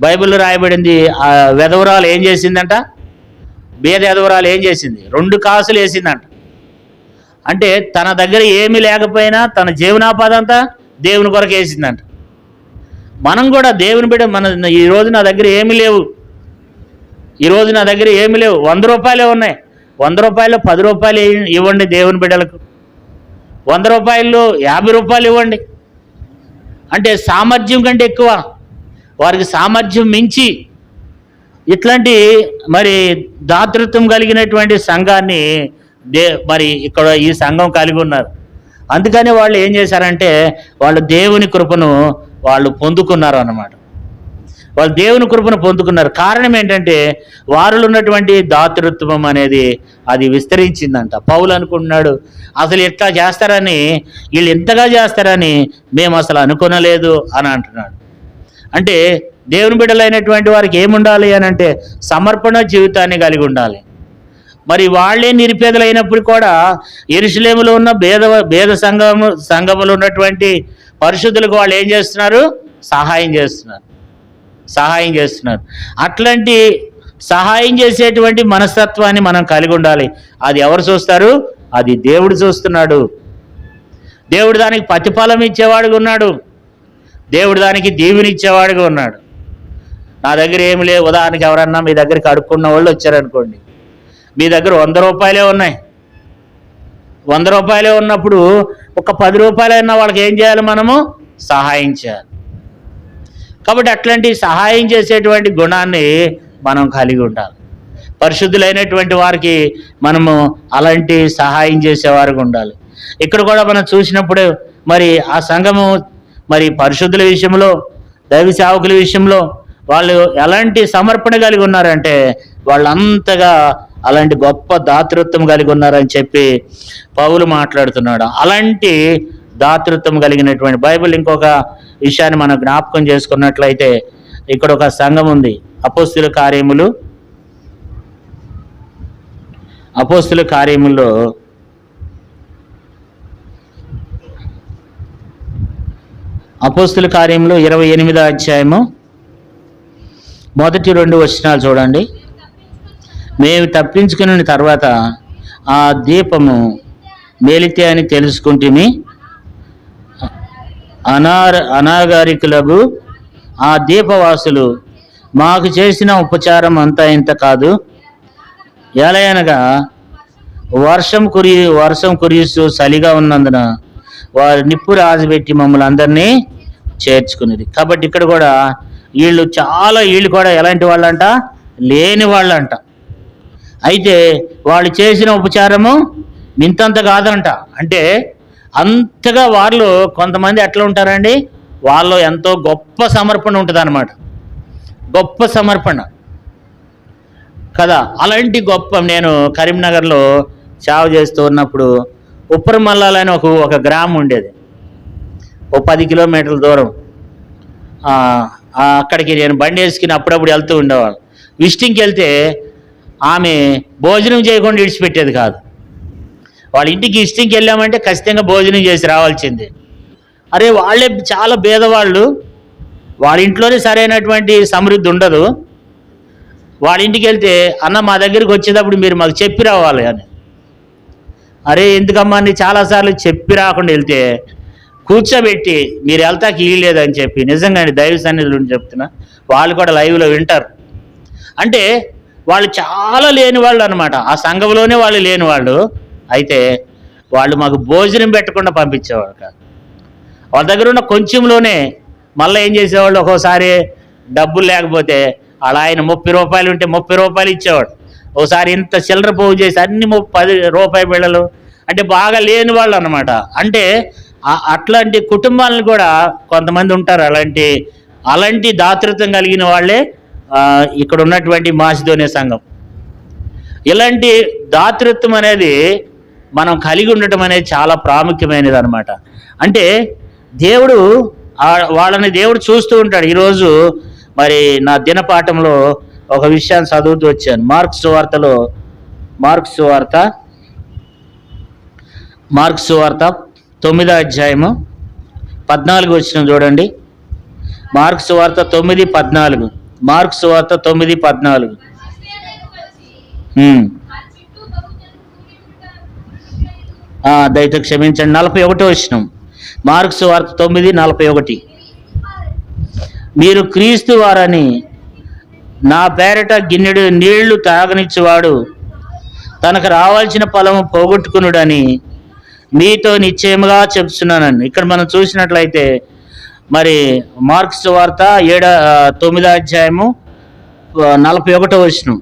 బైబిల్లో రాయబడింది, ఆ వెధవరాలు ఏం చేసిందంట? బేద వెధవరాలు ఏం చేసింది? 2 కాసులు వేసిందంట. అంటే తన దగ్గర ఏమీ లేకపోయినా తన జీవనాపాదంతా దేవుని కొరకు వేసిందంట. మనం కూడా దేవుని బిడ్డ, ఈరోజు నా దగ్గర ఏమీ లేవు, 100 రూపాయలే ఉన్నాయి, 100 రూపాయలు 10 రూపాయలు ఇవ్వండి దేవుని బిడ్డలకు, 100 రూపాయలు 50 రూపాయలు ఇవ్వండి. అంటే సామర్థ్యం కంటే ఎక్కువ, వారికి సామర్థ్యం మించి ఇట్లాంటి మరి దాతృత్వం కలిగినటువంటి సంఘాన్ని మరి ఇక్కడ ఈ సంఘం కలిగి ఉన్నారు. అందుకని వాళ్ళు ఏం చేశారంటే వాళ్ళు దేవుని కృపను వాళ్ళు పొందుకున్నారు అన్నమాట. వాళ్ళు దేవుని కృపను పొందుకున్నారు. కారణం ఏంటంటే వారిలో ఉన్నటువంటి దాతృత్వం అనేది అది విస్తరించిందంట. పౌలు అనుకుంటున్నాడు, అసలు ఎట్లా చేస్తారని, వీళ్ళు ఎంతగా చేస్తారని మేము అసలు అనుకోనలేదు అని అంటున్నాడు. అంటే దేవుని బిడ్డలైనటువంటి వారికి ఏముండాలి అని అంటే సమర్పణ జీవితాన్ని కలిగి ఉండాలి. మరి వాళ్ళే నిరుపేదలైనప్పుడు కూడా యెరూషలేములో ఉన్న భేద సంఘములో ఉన్నటువంటి పరిశుద్ధులకు వాళ్ళు ఏం చేస్తున్నారు? సహాయం చేస్తున్నారు. అట్లాంటి సహాయం చేసేటువంటి మనస్తత్వాన్ని మనం కలిగి ఉండాలి. అది ఎవరు చూస్తారు? అది దేవుడు చూస్తున్నాడు. దేవుడు దానికి ప్రతిఫలం ఇచ్చేవాడుగా ఉన్నాడు. దేవుడు దానికి దీవెనిచ్చేవాడుగా ఉన్నాడు. నా దగ్గర ఏమి లేవు, ఉదాహరణకి ఎవరన్నా మీ దగ్గరికి అడుక్కున్న వాళ్ళు వచ్చారనుకోండి, మీ దగ్గర 100 రూపాయలే ఉన్నాయి. 100 రూపాయలే ఉన్నప్పుడు ఒక 10 రూపాయలైనా వాళ్ళకి ఏం చేయాలి? మనము సహాయం చేయాలి. కాబట్టి అట్లాంటి సహాయం చేసేటువంటి గుణాన్ని మనం కలిగి ఉండాలి. పరిశుద్ధులైనటువంటి వారికి మనము అలాంటి సహాయం చేసేవారుగా ఉండాలి. ఇక్కడ కూడా మనం చూసినప్పుడు మరి ఆ సంఘము మరి పరిశుద్ధుల విషయంలో, దైవ సేవకుల విషయంలో వాళ్ళు ఎలాంటి సమర్పణ కలిగి ఉన్నారంటే వాళ్ళంతగా అలాంటి గొప్ప దాతృత్వం కలిగి ఉన్నారని చెప్పి పౌలు మాట్లాడుతున్నాడు. అలాంటి దాతృత్వం కలిగినటువంటి బైబిల్ ఇంకొక విషయాన్ని మనం జ్ఞాపకం చేసుకున్నట్లయితే ఇక్కడ ఒక సంఘం ఉంది. అపోస్తుల కార్యములో అపోస్తుల కార్యంలో 28వ అధ్యాయము మొదటి 2 వచనాలు చూడండి. మేము తప్పించుకున్న తర్వాత ఆ దీపము మేలితే అని తెలుసుకుంటేమి, అనాగరికులకు ఆ దీపవాసులు మాకు చేసిన ఉపచారం అంతా ఇంత కాదు, ఎలయనగా వర్షం కురిస్తూ చలిగా ఉన్నందున వారు నిప్పు రాజబెట్టి మమ్మల్ని అందరినీ చేర్చుకునేది. కాబట్టి ఇక్కడ కూడా వీళ్ళు కూడా ఎలాంటి వాళ్ళంట? లేని వాళ్ళంట. అయితే వాళ్ళు చేసిన ఉపచారము ఇంతంత కాదంట. అంటే అంతగా వాళ్ళు కొంతమంది ఎట్లా ఉంటారండి? వాళ్ళు ఎంతో గొప్ప సమర్పణ ఉంటుంది అన్నమాట. గొప్ప సమర్పణ కదా. అలాంటి గొప్ప, నేను కరీంనగర్లో సేవ చేస్తూ ఉన్నప్పుడు ఉప్పరమల్లాలు అని ఒక గ్రామం ఉండేది, ఓ 10 కిలోమీటర్ల దూరం. అక్కడికి నేను బండి వేసుకుని అప్పుడప్పుడు వెళ్తూ ఉండేవాళ్ళు. విజిటింగ్కి వెళ్తే ఆమె భోజనం చేయకుండా విడిచిపెట్టేది కాదు. వాళ్ళ ఇంటికి విజిటింగ్కి వెళ్ళామంటే ఖచ్చితంగా భోజనం చేసి రావాల్సిందే. అరే వాళ్ళే చాలా పేదవాళ్ళు, వాళ్ళ ఇంట్లోనే సరైనటువంటి సమృద్ధి ఉండదు. వాళ్ళ ఇంటికి వెళ్తే అన్న మా దగ్గరికి వచ్చేటప్పుడు మీరు మాకు చెప్పి రావాలి అని. అరే ఎందుకమ్మా అని చాలాసార్లు చెప్పి రాకుండా వెళ్తే కూర్చోబెట్టి మీరు వెళ్తాకి లేదని చెప్పి, నిజంగా దైవ సన్నిధిలో చెప్తున్నా, వాళ్ళు కూడా లైవ్లో వింటారు. అంటే వాళ్ళు చాలా లేని వాళ్ళు అనమాట. ఆ సంఘంలోనే వాళ్ళు లేని వాళ్ళు. అయితే వాళ్ళు మాకు భోజనం పెట్టకుండా పంపించేవాళ్ళు కాదు. వాళ్ళ దగ్గర ఉన్న కొంచెంలోనే మళ్ళీ ఏం చేసేవాళ్ళు, ఒక్కోసారి డబ్బులు లేకపోతే అలా ఆయన 30 రూపాయలు ఉంటే 30 రూపాయలు ఇచ్చేవాడు. ఒకసారి ఇంత చిల్లర పోగు చేసి అన్ని 10 రూపాయి బిళ్ళలు, అంటే బాగా లేని వాళ్ళు అనమాట. అంటే అట్లాంటి కుటుంబాలను కూడా కొంతమంది ఉంటారు. అలాంటి దాతృత్వం కలిగిన వాళ్ళే ఇక్కడ ఉన్నటువంటి మాసిదోనియా సంఘం. ఇలాంటి దాతృత్వం అనేది మనం కలిగి ఉండటం అనేది చాలా ప్రాముఖ్యమైనది అనమాట. అంటే వాళ్ళని దేవుడు చూస్తూ ఉంటాడు. ఈరోజు మరి నా దినపాఠంలో ఒక విషయాన్ని చదువుతూ వచ్చాను. మార్క్స్ సువార్త 9వ అధ్యాయము 14 వచనం చూడండి. మార్క్స్ సువార్త 9:14. మార్క్స్ సువార్త 9:14. దయతో క్షమించండి, 41వ వచనం. మార్క్స్ సువార్త 9:41. మీరు క్రీస్తు వారని నా పేరట గిన్నెడు నీళ్లు తాగనిచ్చేవాడు తనకు రావాల్సిన ఫలము పోగొట్టుకునుడని మీతో నిశ్చయముగా చెప్తున్నానని. ఇక్కడ మనం చూసినట్లయితే మరి మార్క్స్ వార్త 9వ అధ్యాయము 41వ వచనం.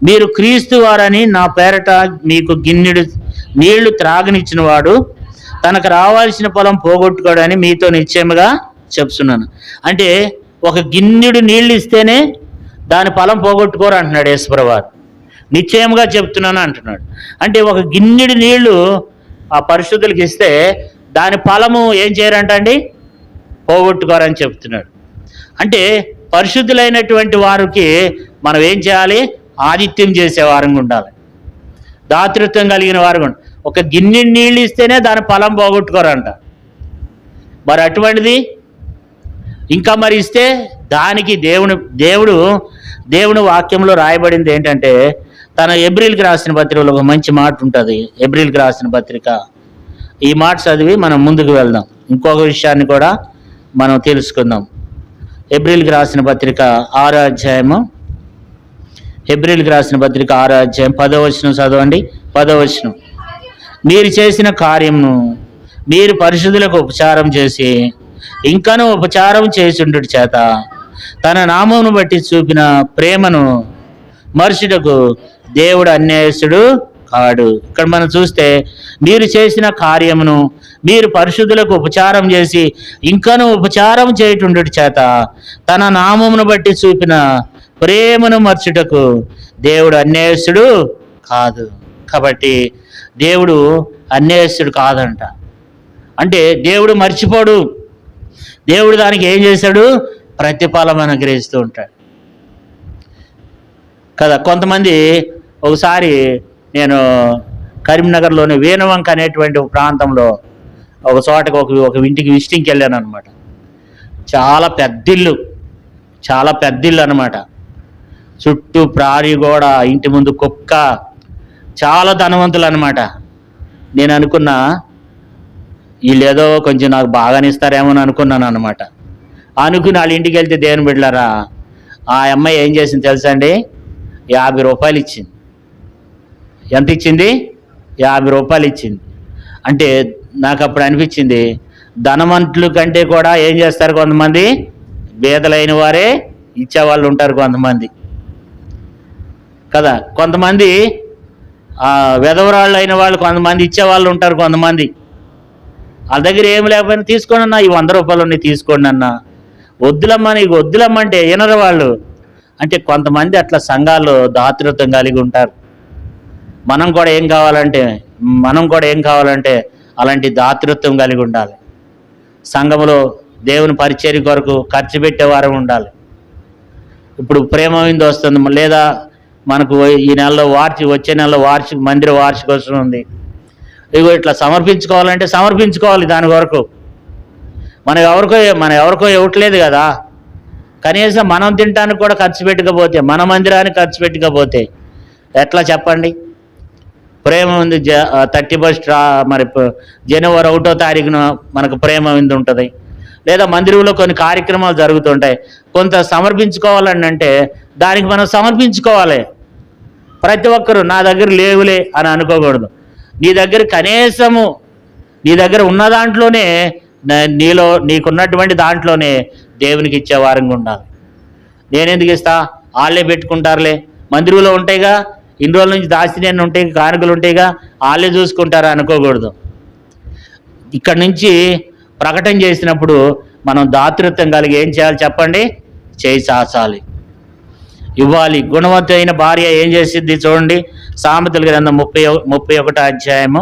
మీరు క్రీస్తు వారని నా పేరట మీకు గిన్నెడు నీళ్లు త్రాగనిచ్చిన వాడు తనకు రావాల్సిన ఫలం పోగొట్టుకోడని మీతో నిశ్చయముగా చెప్తున్నాను. అంటే ఒక గిన్నెడు నీళ్లు ఇస్తేనే దాని ఫలం పోగొట్టుకోరు అంటున్నాడు యేసుప్రభువు. నిశ్చయంగా చెప్తున్నాను అంటున్నాడు. అంటే ఒక గిన్నెడు నీళ్లు ఆ పరిశుద్ధులకు ఇస్తే దాని ఫలము ఏం చేయరంటండి? పోగొట్టుకోరని చెప్తున్నాడు. అంటే పరిశుద్ధులైనటువంటి వారికి మనం ఏం చేయాలి? ఆతిథ్యం చేసే వారంగా ఉండాలి. దాతృత్వం కలిగిన వారు ఒక గిన్నె నీళ్ళు ఇస్తేనే దాని ఫలం పోగొట్టుకోరంట. మరి అటువంటిది ఇంకా మరి ఇస్తే దానికి దేవుడు వాక్యంలో రాయబడింది ఏంటంటే, తన ఎబ్రిల్కి రాసిన పత్రికలో ఒక మంచి మాట ఉంటుంది. ఎబ్రిల్కి రాసిన పత్రిక, ఈ మాట చదివి మనం ముందుకు వెళ్దాం. ఇంకొక విషయాన్ని కూడా మనం తెలుసుకుందాం. ఎబ్రిల్కి రాసిన పత్రిక 6వ అధ్యాయము, ఎబ్రిల్కి రాసిన పత్రిక 6వ అధ్యాయం 10వ వచనం చదవండి. 10వ వచనం, మీరు చేసిన కార్యమును మీరు పరిశుద్ధులకు ఉపచారం చేసి ఇంకనూ ఉపచారం చేసుండుట చేత తన నామమును బట్టి చూపిన ప్రేమను మరుచుటకు దేవుడు అన్యాయస్తుడు కాడు. ఇక్కడ మనం చూస్తే, మీరు చేసిన కార్యమును మీరు పరిశుద్ధులకు ఉపచారం చేసి ఇంకనూ ఉపచారం చేయుచుండుట చేత తన నామమును బట్టి చూపిన ప్రేమను మర్చుటకు దేవుడు అన్యాయస్తుడు కాదు. కాబట్టి దేవుడు అన్యాయస్తుడు కాదంట. అంటే దేవుడు మర్చిపోడు. దేవుడు దానికి ఏం చేశాడు? ప్రతిఫలం అనుగ్రహిస్తూ ఉంటాడు కదా. కొంతమంది, ఒకసారి నేను కరీంనగర్లోని వేణువంక అనేటువంటి ఒక ప్రాంతంలో ఒక చోటకి ఒక ఇంటికి విజిటింగ్కి వెళ్ళాను అనమాట. చాలా పెద్దిల్లు అనమాట. చుట్టూ ప్రారి గోడ, ఇంటి ముందు కుక్క, చాలా ధనవంతులు అనమాట. నేను అనుకున్నా, వీళ్ళేదో కొంచెం నాకు బాగానే ఇస్తారేమో అని అనుకున్నాను అనమాట. అనుకుని వాళ్ళ ఇంటికి వెళ్తే దేవుని బిడ్డలారా, ఆ అమ్మాయి ఏం చేసింది తెలుసా అండి? 50 రూపాయలు ఇచ్చింది. ఎంత ఇచ్చింది? 50 రూపాయలు ఇచ్చింది. అంటే నాకు అప్పుడు అనిపించింది, ధనవంతుల కంటే కూడా ఏం చేస్తారు కొంతమంది, బేదలైన వారే ఇచ్చేవాళ్ళు ఉంటారు కొంతమంది కదా. కొంతమంది వెధవరాళ్ళు అయిన వాళ్ళు కొంతమంది ఇచ్చేవాళ్ళు ఉంటారు కొంతమంది. వాళ్ళ దగ్గర ఏమి లేకపోయినా తీసుకోండి అన్న, ఈ 100 రూపాయలు ఉన్నాయి తీసుకోండి అన్న. వద్దులమ్మా, నీకు వద్దులమ్మంటే వినరు వాళ్ళు. అంటే కొంతమంది అట్లా సంఘాల్లో దాతృత్వం కలిగి ఉంటారు. మనం కూడా ఏం కావాలంటే అలాంటి దాతృత్వం కలిగి ఉండాలి. సంఘములో దేవుని పరిచర్య కొరకు ఖర్చు పెట్టేవారు ఉండాలి. ఇప్పుడు ప్రేమ విందు వస్తుంది, లేదా మనకు ఈ నెలలో వచ్చే నెలలో మందిర వార్షికోత్సవం ఉంది. ఇగో ఇట్లా సమర్పించుకోవాలంటే సమర్పించుకోవాలి. దాని వరకు మనం ఎవరికో ఇవ్వట్లేదు కదా. కనీసం మనం తినడానికి కూడా ఖర్చు పెట్టకపోతే, మన మందిరానికి ఖర్చు పెట్టకపోతే ఎట్లా చెప్పండి? ప్రేమ ఉంది 31 మరి జనవరి 1వ తారీఖున మనకు ప్రేమ విందు ఉంటుంది. లేదా మందిరంలో కొన్ని కార్యక్రమాలు జరుగుతుంటాయి. కొంత సమర్పించుకోవాలని అంటే దానికి మనం సమర్పించుకోవాలి. ప్రతి ఒక్కరూ నా దగ్గర లేవులే అని అనుకోకూడదు. నీ దగ్గర కనీసము నీ దగ్గర ఉన్న దాంట్లోనే, నీకున్నటువంటి దాంట్లోనే దేవునికి ఇచ్చే వారంగా ఉండాలి. నేనెందుకు ఇస్తా, వాళ్ళే పెట్టుకుంటారులే, మందిరంలో ఉంటాయిగా, ఇన్ని రోజుల నుంచి దాచిని ఉంటాయి, కానుకలు ఉంటాయిగా, వాళ్ళే చూసుకుంటారా అనుకోకూడదు. ఇక్కడ నుంచి ప్రకటన చేసినప్పుడు మనం దాతృత్వం కలిగి ఏం చేయాలి చెప్పండి? చేయి చాచాలి, ఇవ్వాలి. గుణవంతమైన భార్య ఏం చేసిద్ది చూడండి. సామెతల గ్రంథం 31వ అధ్యాయము,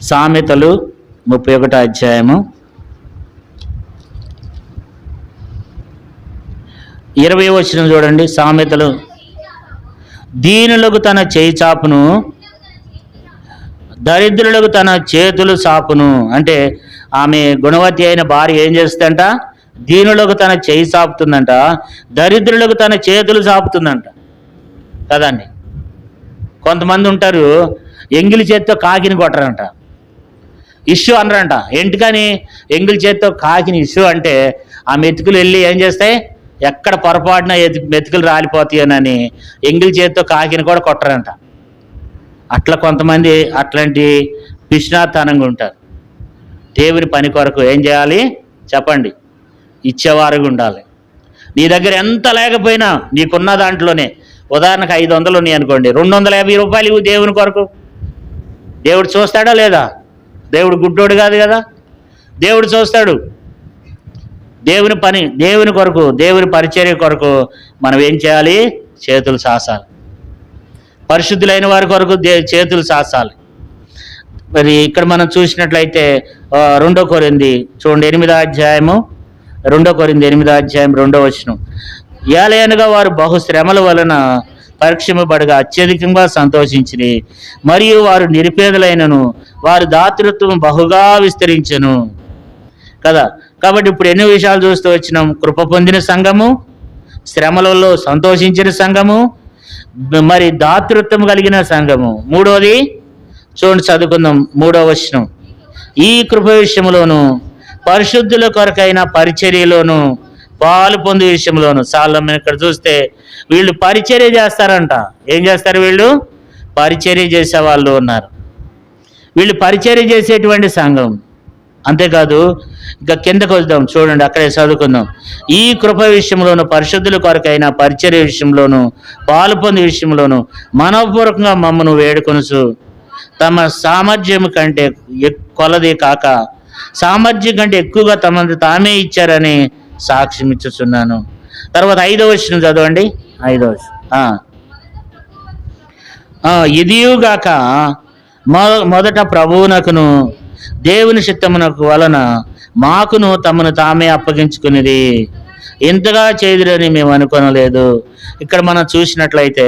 సామెతలు 31వ అధ్యాయము 20వ వచనం చూడండి. సామెతలు, దీనులకు తన చేయి చాపును, దరిద్రులకు తన చేతులు చాపును. అంటే ఆమె గుణవతి అయిన భార్య ఏం చేస్తుందంట? దీనులకు తన చేయి చాపుతుందంట, దరిద్రులకు తన చేతులు చాపుతుందంట కదండి. కొంతమంది ఉంటారు, ఎంగిలి చేత్తో కాకిని కొట్టరంట, ఇష్యూ అనరంట. ఎందుకని? ఎంగిలి చేత్తో కాకిని ఇష్యూ అంటే ఆ మెతుకులు వెళ్ళి ఏం చేస్తాయి, ఎక్కడ పొరపాటున మెతుకులు రాలిపోతాయనని ఎంగిలి చేత్తో కాకిని కూడా కొట్టరంట. అట్లా కొంతమంది అట్లాంటి పిష్నాతనంగా ఉంటారు. దేవుని పని కొరకు ఏం చేయాలి చెప్పండి? ఇచ్చేవారుగా ఉండాలి. నీ దగ్గర ఎంత లేకపోయినా నీకున్న దాంట్లోనే, ఉదాహరణకు 500 ఉన్నాయి అనుకోండి, 250 రూపాయలు ఇవ్వు దేవుని కొరకు. దేవుడు చూస్తాడా లేదా? దేవుడు గుడ్డోడు కాదు కదా, దేవుడు చూస్తాడు. దేవుని పని, దేవుని కొరకు, దేవుని పరిచర్య కొరకు మనం ఏం చేయాలి? చేతులు చాచాలి. పరిశుద్ధులైన వారి కొరకు చేతులు చాచాలి. మరి ఇక్కడ మనం చూసినట్లయితే 2 కొరింథీ చూడండి 8వ అధ్యాయము, 2 కొరింథీ 8వ అధ్యాయం 2వ వచనం, ఏలయనగా వారు బహుశ్రమల వలన పరీక్షింపబడగా అత్యధికంగా సంతోషించిరి. మరియు వారు నిరుపేదలైనను వారి దాతృత్వం బహుగా విస్తరించెను కదా. కాబట్టి ఇప్పుడు ఎన్నో విషయాలు చూస్తూ వచ్చినాం. కృప పొందిన సంఘము, శ్రమలలో సంతోషించిన సంఘము, మరి దాతృత్వం కలిగిన సంఘము. మూడోది చూడండి, చదువుకుందాం 3వ వచనం. ఈ కృప విషయంలోను పరిశుద్ధుల కొరకైన పరిచర్యలోను పాలు పొందే విషయంలోను. చాలా ఇక్కడ చూస్తే వీళ్ళు పరిచర్య చేస్తారంట. ఏం చేస్తారు? వీళ్ళు పరిచర్య చేసే వాళ్ళు ఉన్నారు. వీళ్ళు పరిచర్య చేసేటువంటి సంఘం. అంతేకాదు, ఇక కిందకు వద్దాం చూడండి, అక్కడే చదువుకుందాం. ఈ కృప విషయంలోను పరిశుద్ధుల కొరకైన పరిచర్య విషయంలోను పాలు పొందే విషయంలోను మనపూర్వకంగా మమ్మను వేడుకొనుచు తమ సామర్థ్యం కంటే కొలది కాక సామర్థ్యం కంటే ఎక్కువగా తమను తామే ఇచ్చారని సాక్ష్యం ఇచ్చుచున్నాను. తర్వాత 5వ వచనం చదవండి. 5వ వచనం. ఇదియుగాక మొదట ప్రభువునకును దేవుని చిత్తమునకు వలన మాకును తమను తామే అప్పగించుకునేది ఇంతగా చేదురని మేము అనుకోనలేదు. ఇక్కడ మనం చూసినట్లయితే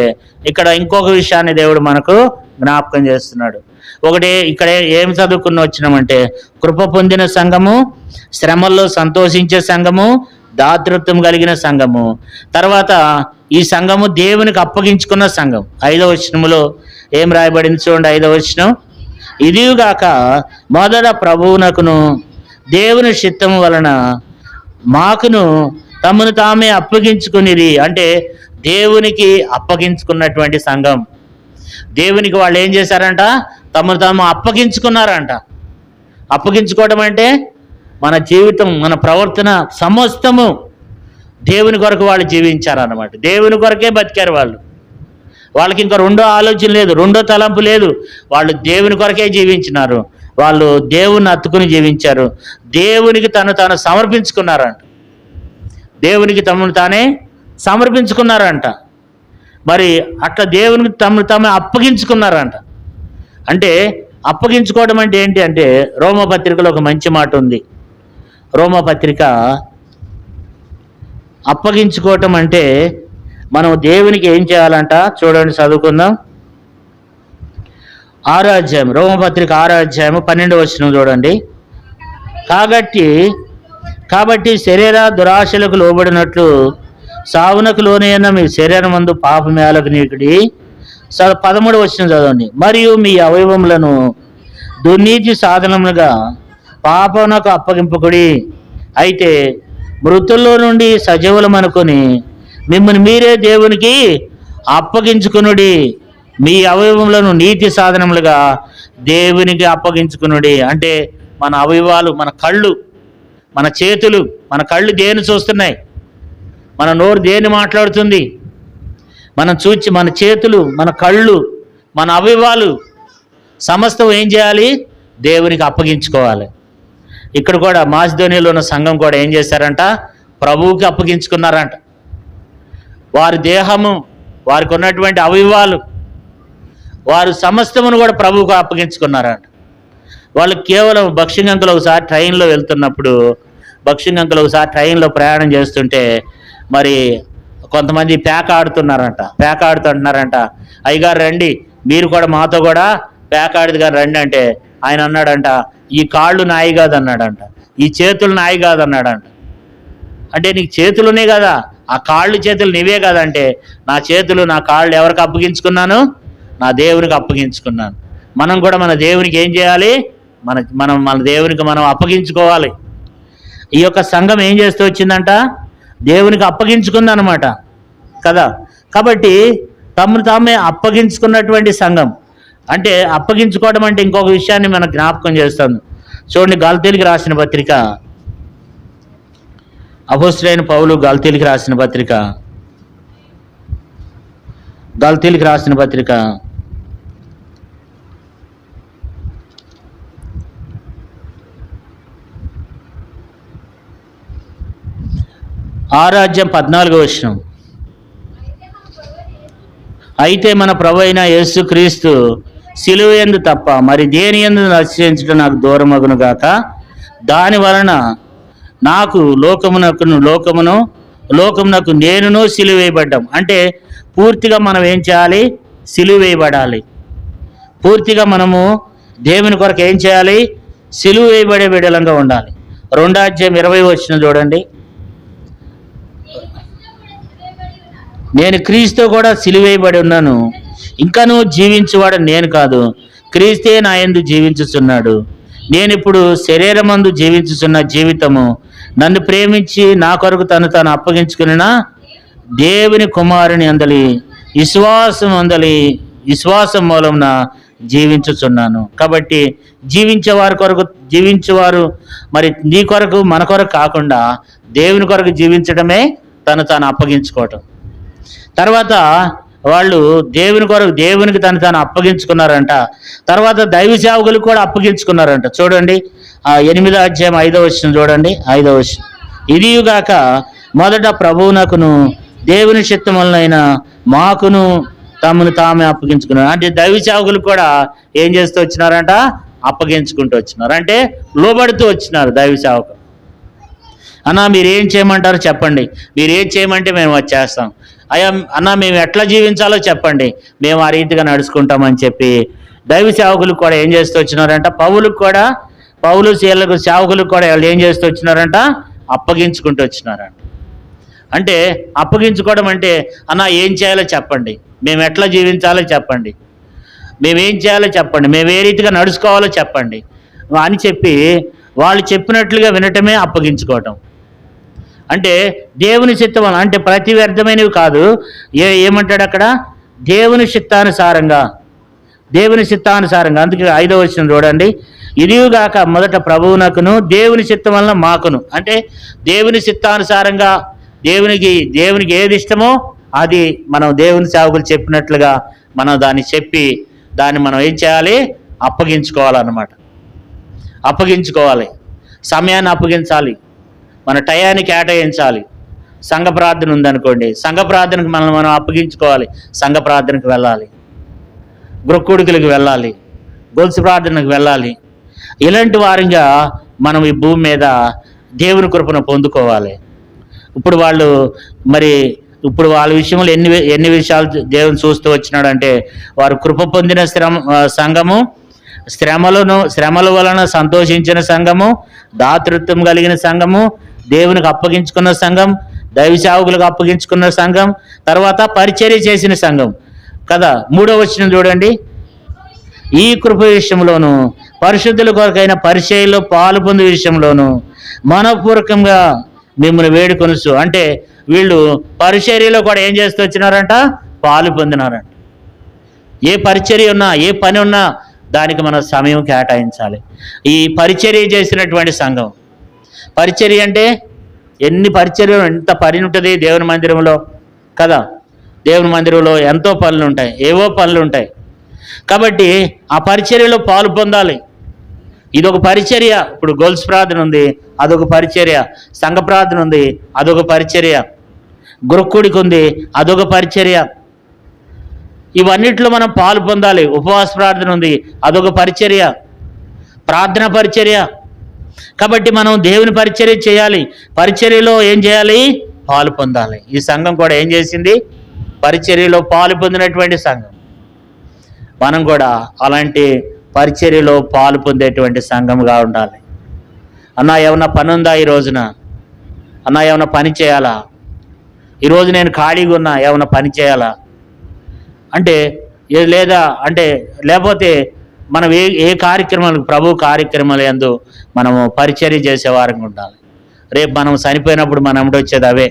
ఇక్కడ ఇంకొక విషయాన్ని దేవుడు మనకు జ్ఞాపకం చేస్తున్నాడు. ఒకటి ఇక్కడ ఏం చదువుకుని వచ్చినామంటే కృప పొందిన సంఘము, శ్రమల్లో సంతోషించే సంఘము, దాతృత్వం కలిగిన సంఘము. తర్వాత ఈ సంఘము దేవునికి అప్పగించుకున్న సంఘం. 5వ వచనములో ఏం రాయబడింది చూడండి. 5వ వచనం. ఇదిగాక మొదట ప్రభువునకును దేవుని చిత్తము వలన మాకును తమను తామే అప్పగించుకునిది. అంటే దేవునికి అప్పగించుకున్నటువంటి సంఘం. దేవునికి వాళ్ళు ఏం చేశారంట? తమను తాము అప్పగించుకున్నారంట. అప్పగించుకోవడం అంటే మన జీవితం, మన ప్రవర్తన సమస్తము దేవుని కొరకు వాళ్ళు జీవించారన్నమాట. దేవుని కొరకే బతికారు వాళ్ళు. వాళ్ళకి ఇంకా రెండో ఆలోచన లేదు, రెండో తలంపు లేదు. వాళ్ళు దేవుని కొరకే జీవించినారు. వాళ్ళు దేవుని హత్తుకుని జీవించారు. దేవునికి తాను సమర్పించుకున్నారంట. దేవునికి తమను తానే సమర్పించుకున్నారంట. మరి అట్లా దేవునికి తమను తామే అప్పగించుకున్నారంట. అంటే అప్పగించుకోవడం అంటే ఏంటి అంటే రోమపత్రికలో ఒక మంచి మాట ఉంది. రోమపత్రిక అప్పగించుకోవటం అంటే మనం దేవునికి ఏం చేయాలంట చూడండి, చదువుకుందాం. 6వ అధ్యాయం, రోమపత్రిక 6వ అధ్యాయం 12వ వచనం చూడండి. కాబట్టి శరీర దురాశలకు లోబడినట్లు సావునకు లోనైన మీ శరీరం మందు పాపమేలకు నీకుడి. 13వ వచనం చదవండి. మరియు మీ అవయవములను దుర్నీతి సాధనములుగా పాపమునకు అప్పగింపకుడి. అయితే మృతుల్లో నుండి సజీవులమనుకొని మిమ్మల్ని మీరే దేవునికి అప్పగించుకునుడి. మీ అవయవములను నీతి సాధనములుగా దేవునికి అప్పగించుకునుడి. అంటే మన అవయవాలు, మన కళ్ళు, మన చేతులు, మన కళ్ళు దేన్ని చూస్తున్నాయి, మన నోరు దేన్ని మాట్లాడుతుంది, మనం చూచి మన చేతులు, మన కళ్ళు, మన అవయవాలు సమస్తం ఏం చేయాలి? దేవునికి అప్పగించుకోవాలి. ఇక్కడ కూడా మాసిదోనియాలో ఉన్న సంఘం కూడా ఏం చేశారంట? ప్రభువుకి అప్పగించుకున్నారంట. వారి దేహము, వారికి ఉన్నటువంటి అవయవాలు, వారు సమస్తమును కూడా ప్రభువుకు అప్పగించుకున్నారంట. వాళ్ళు కేవలం బక్షింగంకులు ఒకసారి ట్రైన్లో వెళ్తున్నప్పుడు, బక్షింగంకులు ఒకసారి ట్రైన్లో ప్రయాణం చేస్తుంటే మరి కొంతమంది పేక ఆడుతున్నారంట. అయ్యగారు రండి, మీరు కూడా మాతో కూడా పేక ఆడిది గారు రండి అంటే ఆయన అన్నాడంట, ఈ కాళ్ళు నాయి కాదన్నాడంట, ఈ చేతులు నాయి కాదన్నాడంట. అంటే నీకు చేతులునే కదా, ఆ కాళ్ళు చేతులు నీవే కదంటే, నా చేతులు నా కాళ్ళు ఎవరికి అప్పగించుకున్నాను? నా దేవునికి అప్పగించుకున్నాను. మనం కూడా మన దేవునికి ఏం చేయాలి? మన దేవునికి మనం అప్పగించుకోవాలి. ఈ యొక్క సంఘం ఏం చేస్తూ వచ్చిందంట? దేవునికి అప్పగించుకుందనమాట కదా. కాబట్టి తమను తామే అప్పగించుకున్నటువంటి సంఘం. అంటే అప్పగించుకోవడం అంటే ఇంకొక విషయాన్ని మనకు జ్ఞాపకం చేస్తుంది. చూడండి, గలతీయులకు రాసిన పత్రిక, అపోస్తలుడైన పౌలు గలతీయులకు రాసిన పత్రిక 6వ అధ్యాయం 14వ వచనం. అయితే మన ప్రభు అయిన యేసుక్రీస్తు సిలువ యందు తప్ప మరి దేని యందు నశించడం నాకు దూరమగును గాక. దాని వలన నాకు లోకమునకు నేనును సిలువ వేయబడ్డాం. అంటే పూర్తిగా మనం ఏం చేయాలి? సిలువ వేయబడాలి. పూర్తిగా మనము దేవుని కొరకు ఏం చేయాలి? సిలువ వేయబడే బిడ్డలంగా ఉండాలి. 2వ అధ్యాయం 20 వచనం చూడండి. నేను క్రీస్తుతో కూడా సిలువ వేయబడి ఉన్నాను, ఇంకనూ జీవించువాడు నేను కాదు, క్రీస్తే నా యందు జీవించుచున్నాడు. నేను ఇప్పుడు శరీరమందు జీవించుచున్న జీవితము నన్ను ప్రేమించి నా కొరకు తాను అప్పగించుకున్న దేవుని కుమారుని అందలి విశ్వాసం మూలమున జీవించుచున్నాను. కాబట్టి జీవించేవారు మరి నీ కొరకు మన కొరకు కాకుండా దేవుని కొరకు జీవించడమే తాను అప్పగించుకోవటం. తర్వాత వాళ్ళు దేవునికి తాను అప్పగించుకున్నారంట. తర్వాత దైవ సేవకులు కూడా అప్పగించుకున్నారంట. చూడండి 8వ అధ్యాయం 5వ వచనం చూడండి. 5వ వచనం, ఇదియుగాక మొదట ప్రభువునకును దేవుని చిత్తములనైన మాకును తమను తామే అప్పగించుకున్నారు. అంటే దైవ సేవకులు కూడా ఏం చేస్తూ వచ్చినారంట? అప్పగించుకుంటూ వచ్చినారు. అంటే లోబడుతూ వచ్చినారు దైవ సేవకులు. అన్నా మీరేం చేయమంటారో చెప్పండి, మీరేం చేయమంటే మేము అది చేస్తాం. అన్నా మేము ఎట్లా జీవించాలో చెప్పండి, మేము ఆ రీతిగా నడుచుకుంటామని చెప్పి దైవ సేవకులకు కూడా ఏం చేస్తూ వచ్చినారంట? పౌలు శీలకు సేవకులకు కూడా వాళ్ళు ఏం చేస్తూ వచ్చినారంట? అప్పగించుకుంటూ వచ్చినారంట. అంటే అప్పగించుకోవడం అంటే అన్నా ఏం చేయాలో చెప్పండి, మేము ఎట్లా జీవించాలో చెప్పండి, మేమేం చేయాలో చెప్పండి, మేము ఏ రీతిగా నడుచుకోవాలో చెప్పండి అని చెప్పి వాళ్ళు చెప్పినట్లుగా వినటమే అప్పగించుకోవటం. అంటే దేవుని చిత్తం అంటే ప్రతి వ్యర్థమైనవి కాదు. ఏమంటాడు అక్కడ? దేవుని చిత్తానుసారంగా. అందుకే 5వ వచనం చూడండి. ఇదిగాక మొదట ప్రభువునకును దేవుని చిత్తం వలన మాకును. అంటే దేవుని చిత్తానుసారంగా దేవునికి ఏది ఇష్టమో అది మనం దేవుని సేవకులు చెప్పినట్లుగా మనం దాన్ని చెప్పి దాన్ని మనం ఏం చేయాలి? అప్పగించుకోవాలన్నమాట. అప్పగించుకోవాలి, సమయాన్ని అప్పగించాలి, మన టయాన్ని కేటాయించాలి. సంఘ ప్రార్థన ఉందనుకోండి, సంఘ ప్రార్థనకు మనం అప్పగించుకోవాలి, సంఘ ప్రార్థనకు వెళ్ళాలి, గృక్కుడికలకు వెళ్ళాలి, గొలుసు ప్రార్థనకు వెళ్ళాలి. ఇలాంటి వారిగా మనం ఈ భూమి మీద దేవుని కృపను పొందుకోవాలి. ఇప్పుడు వాళ్ళ విషయంలో ఎన్ని విషయాలు దేవుని చూస్తూ వచ్చినాడంటే, వారు కృప పొందిన సంఘము, శ్రమల వలన సంతోషించిన సంఘము, దాతృత్వం కలిగిన సంఘము, దేవునికి అప్పగించుకున్న సంఘం, దైవ సేవకులకు అప్పగించుకున్న సంఘం, తర్వాత పరిచర్య చేసిన సంఘం కదా. 3వ వచనం చూడండి. ఈ కృప విషయంలోను పరిశుద్ధుల కొరకైన పరిచర్యలో పాలు పొందే విషయంలోను మనపూర్వకంగా మిమ్మల్ని వేడుకొనుసు. అంటే వీళ్ళు పరిచర్యలో కూడా ఏం చేస్తూ వచ్చినారంట? పాలు పొందినారంట. ఏ పరిచర్య ఉన్నా, ఏ పని ఉన్నా దానికి మనం సమయం కేటాయించాలి. ఈ పరిచర్య చేసినటువంటి సంఘం, పరిచర్య అంటే ఎన్ని పరిచర్యలు, ఎంత పని ఉంటుంది దేవుని మందిరంలో కదా. దేవుని మందిరంలో ఎంతో పనులు ఉంటాయి, ఏవో పనులు ఉంటాయి. కాబట్టి ఆ పరిచర్యలో పాలు పొందాలి. ఇదొక పరిచర్య. ఇప్పుడు గొలుసు ప్రార్థన ఉంది, అదొక పరిచర్య. సంఘ ప్రార్థన ఉంది, అదొక పరిచర్య. గృక్కుడికి ఉంది, అదొక పరిచర్య. ఇవన్నిట్లో మనం పాలు పొందాలి. ఉపవాస ప్రార్థన ఉంది, అదొక పరిచర్య, ప్రార్థన పరిచర్య. కాబట్టి మనం దేవుని పరిచర్య చేయాలి. పరిచర్యలో ఏం చేయాలి? పాలు పొందాలి. ఈ సంఘం కూడా ఏం చేసింది? పరిచర్యలో పాలు పొందినటువంటి సంఘం. మనం కూడా అలాంటి పరిచర్యలో పాలు పొందేటువంటి సంఘంగా ఉండాలి. అన్నా ఏమన్నా పని ఉందా ఈ రోజున? అన్నా ఏమన్నా పని చేయాలా? ఈరోజు నేను ఖాళీగా ఉన్నా, ఏమన్నా పని చేయాలా అంటే లేదా అంటే లేకపోతే మనం ఏ కార్యక్రమాలు, ప్రభు కార్యక్రమాలు యందు మనము పరిచర్య చేసేవారంగా ఉండాలి. రేపు మనం చనిపోయినప్పుడు మన అమ్మటి వచ్చేది అవే.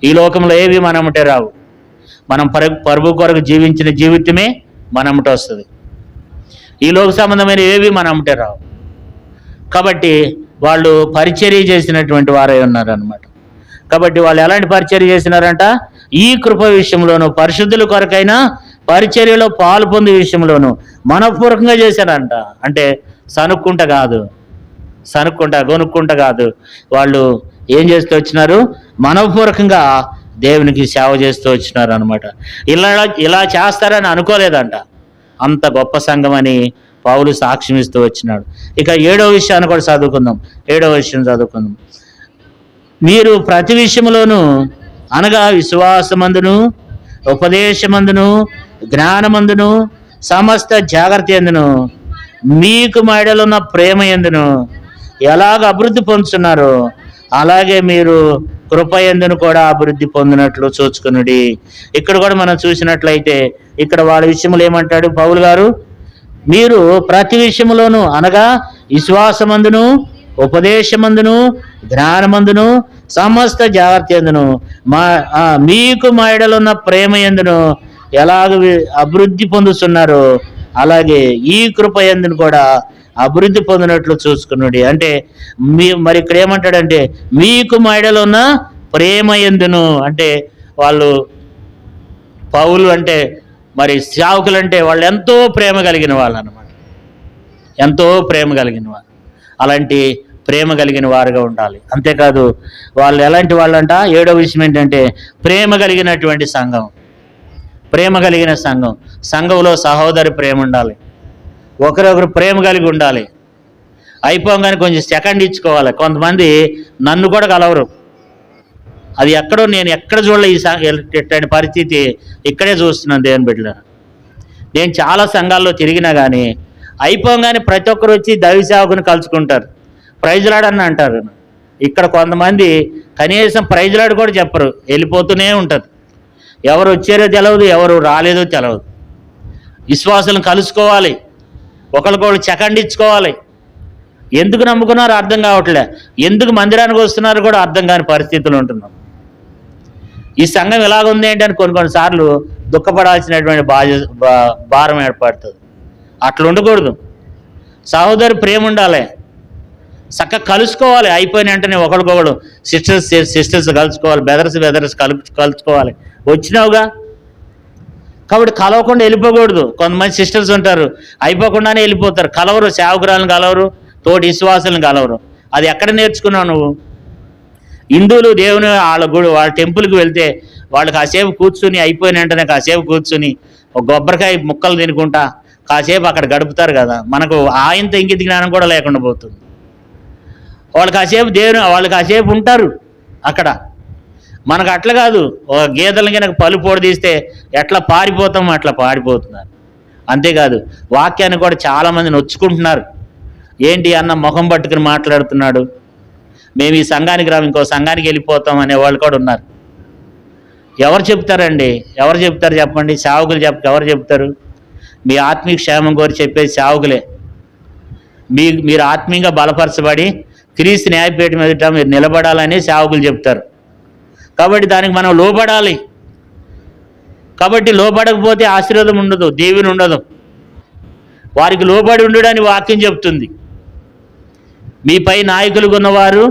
ఈ లోకంలో ఏవి మన అమ్మటే రావు. మనం ప్రభు కొరకు జీవించిన జీవితమే మన అమ్మట వస్తుంది. ఈ లోక సంబంధమైన ఏవి మన అమ్మటే రావు. కాబట్టి వాళ్ళు పరిచర్య చేసినటువంటి వారే ఉన్నారనమాట. కాబట్టి వాళ్ళు ఎలాంటి పరిచర్య చేసినారంట? ఈ కృప విషయంలోనూ పరిశుద్ధుల కొరకైనా పరిచర్యలో పాలు పొందే విషయంలోనూ మనపూర్వకంగా చేశారంట. అంటే గొనుక్కుంటా కాదు. వాళ్ళు ఏం చేస్తూ వచ్చినారు? మనపూర్వకంగా దేవునికి సేవ చేస్తూ వచ్చినారు అనమాట. ఇలా చేస్తారని అనుకోలేదంట. అంత గొప్ప సంఘం అని పౌలు సాక్ష్యం ఇస్తూ వచ్చినాడు. ఇక 7వ విషయాన్ని కూడా చదువుకుందాం. 7వ విషయం చదువుకుందాం. మీరు ప్రతి విషయంలోనూ అనగా విశ్వాసమందును ఉపదేశమందును జ్ఞానమందును సమస్త జాగ్రత్త ఎందును మీకు మహిళలున్న ప్రేమ ఎందును ఎలాగ అభివృద్ధి పొందుతున్నారో అలాగే మీరు కృప ఎందును కూడా అభివృద్ధి పొందినట్లు చూచుకునుడి. ఇక్కడ కూడా మనం చూసినట్లయితే ఇక్కడ వాళ్ళ విషయంలో ఏమంటాడు పౌలు గారు, మీరు ప్రతి విషయంలోనూ అనగా విశ్వాసమందును ఉపదేశమందును జ్ఞానమందును సమస్త జాగ్రత్త ఎందును మీకు మహిళలున్న ప్రేమ ఎందును ఎలాగ అభివృద్ధి పొందుతున్నారో అలాగే ఈ కృప ఎందును కూడా అభివృద్ధి పొందినట్లు చూసుకున్నాడు. అంటే మరి ఇక్కడ ఏమంటాడంటే మీకు మహిళలు ఉన్న ప్రేమ ఎందును, అంటే వాళ్ళు పౌలు అంటే మరి సేవకులు అంటే వాళ్ళు ఎంతో ప్రేమ కలిగిన వాళ్ళు అన్నమాట, ఎంతో ప్రేమ కలిగిన వారు. అలాంటి ప్రేమ కలిగిన వారుగా ఉండాలి. అంతేకాదు వాళ్ళు ఎలాంటి వాళ్ళంట, 7వ విషయం ఏంటంటే ప్రేమ కలిగినటువంటి సంఘం. ప్రేమ కలిగిన సంఘం, సంఘంలో సహోదరి ప్రేమ ఉండాలి, ఒకరొకరు ప్రేమ కలిగి ఉండాలి. అయిపోగానే కొంచెం సెకండ్ ఇచ్చుకోవాలి. కొంతమంది నన్ను కూడా కలవరు, అది ఎక్కడో నేను ఎక్కడ చూడలే ఇట్లాంటి పరిస్థితి ఇక్కడే చూస్తున్నాను. దేవుని బిడ్డలారా, నేను చాలా సంఘాల్లో తిరిగినా కానీ అయిపోగానే ప్రతి ఒక్కరు వచ్చి దైవ సేవకుని కలుసుకుంటారు, ప్రైజ్లాడని అంటారు. ఇక్కడ కొంతమంది కనీసం ప్రైజ్లాడు కూడా చెప్పరు, వెళ్ళిపోతూనే ఉంటారు. ఎవరు వచ్చారో తెలవదు, ఎవరు రాలేదో తెలవదు. విశ్వాసులను కలుసుకోవాలి, ఒకరికొకరు సెకండ్ ఇచ్చుకోవాలి. ఎందుకు నమ్ముకున్నారో అర్థం కావట్లే, ఎందుకు మందిరానికి వస్తున్నారో కూడా అర్థం కాని పరిస్థితులు ఉంటున్నాం. ఈ సంఘం ఎలాగుంది ఏంటి అని కొన్నిసార్లు దుఃఖపడాల్సినటువంటి భారం ఏర్పడుతుంది. అట్లా ఉండకూడదు. సహోదరు ప్రేమ ఉండాలి, చక్కగా కలుసుకోవాలి. అయిపోయిన వెంటనే ఒకరికొకడు సిస్టర్స్ కలుసుకోవాలి, బెదర్స్ కలుసుకోవాలి. వచ్చినావుగా కాబట్టి కలవకుండా వెళ్ళిపోకూడదు. కొంతమంది సిస్టర్స్ ఉంటారు అయిపోకుండానే వెళ్ళిపోతారు, కలవరు, సేవకురాలను కలవరు, తోటి విశ్వాసాలను కలవరు. అది ఎక్కడ నేర్చుకున్నావు నువ్వు? హిందువులు దేవుని వాళ్ళ టెంపుల్కి వెళ్తే వాళ్ళు కాసేపు కూర్చుని అయిపోయిన వెంటనే కాసేపు కూర్చుని ఒక కొబ్బరికాయ ముక్కలు తినుకుంటా కాసేపు అక్కడ గడుపుతారు కదా. మనకు ఆయంత ఇంగిత జ్ఞానం కూడా లేకుండా పోతుంది. వాళ్ళు కాసేపు ఉంటారు అక్కడ. మనకు అట్లా కాదు, ఒక గేదెల కనుక పలు పొడి తీస్తే ఎట్లా పారిపోతామో అట్లా పారిపోతున్నారు. అంతేకాదు వాక్యాన్ని కూడా చాలామంది నొచ్చుకుంటున్నారు. ఏంటి అన్న ముఖం పట్టుకుని మాట్లాడుతున్నాడు, మేము ఈ సంఘానికి రాము ఇంకో సంఘానికి వెళ్ళిపోతాం అనే వాళ్ళు కూడా ఉన్నారు. ఎవరు చెప్తారండి? ఎవరు చెప్తారు చెప్పండి? సేవకులు ఎవరు చెప్తారు? మీ ఆత్మీయ క్షేమం కోరి చెప్పేది సేవకులే. మీరు ఆత్మీయంగా బలపరచబడి క్రీస్తు న్యాయపీఠ మీదట మీరు నిలబడాలని సేవకులు చెప్తారు. కాబట్టి దానికి మనం లోబడాలి. కాబట్టి లోబడకపోతే ఆశీర్వాదం ఉండదు, దీవెన ఉండదు. వారికి లోబడి ఉండడానికి వాక్యం చెప్తుంది. మీపై నాయకులు ఉన్నవారు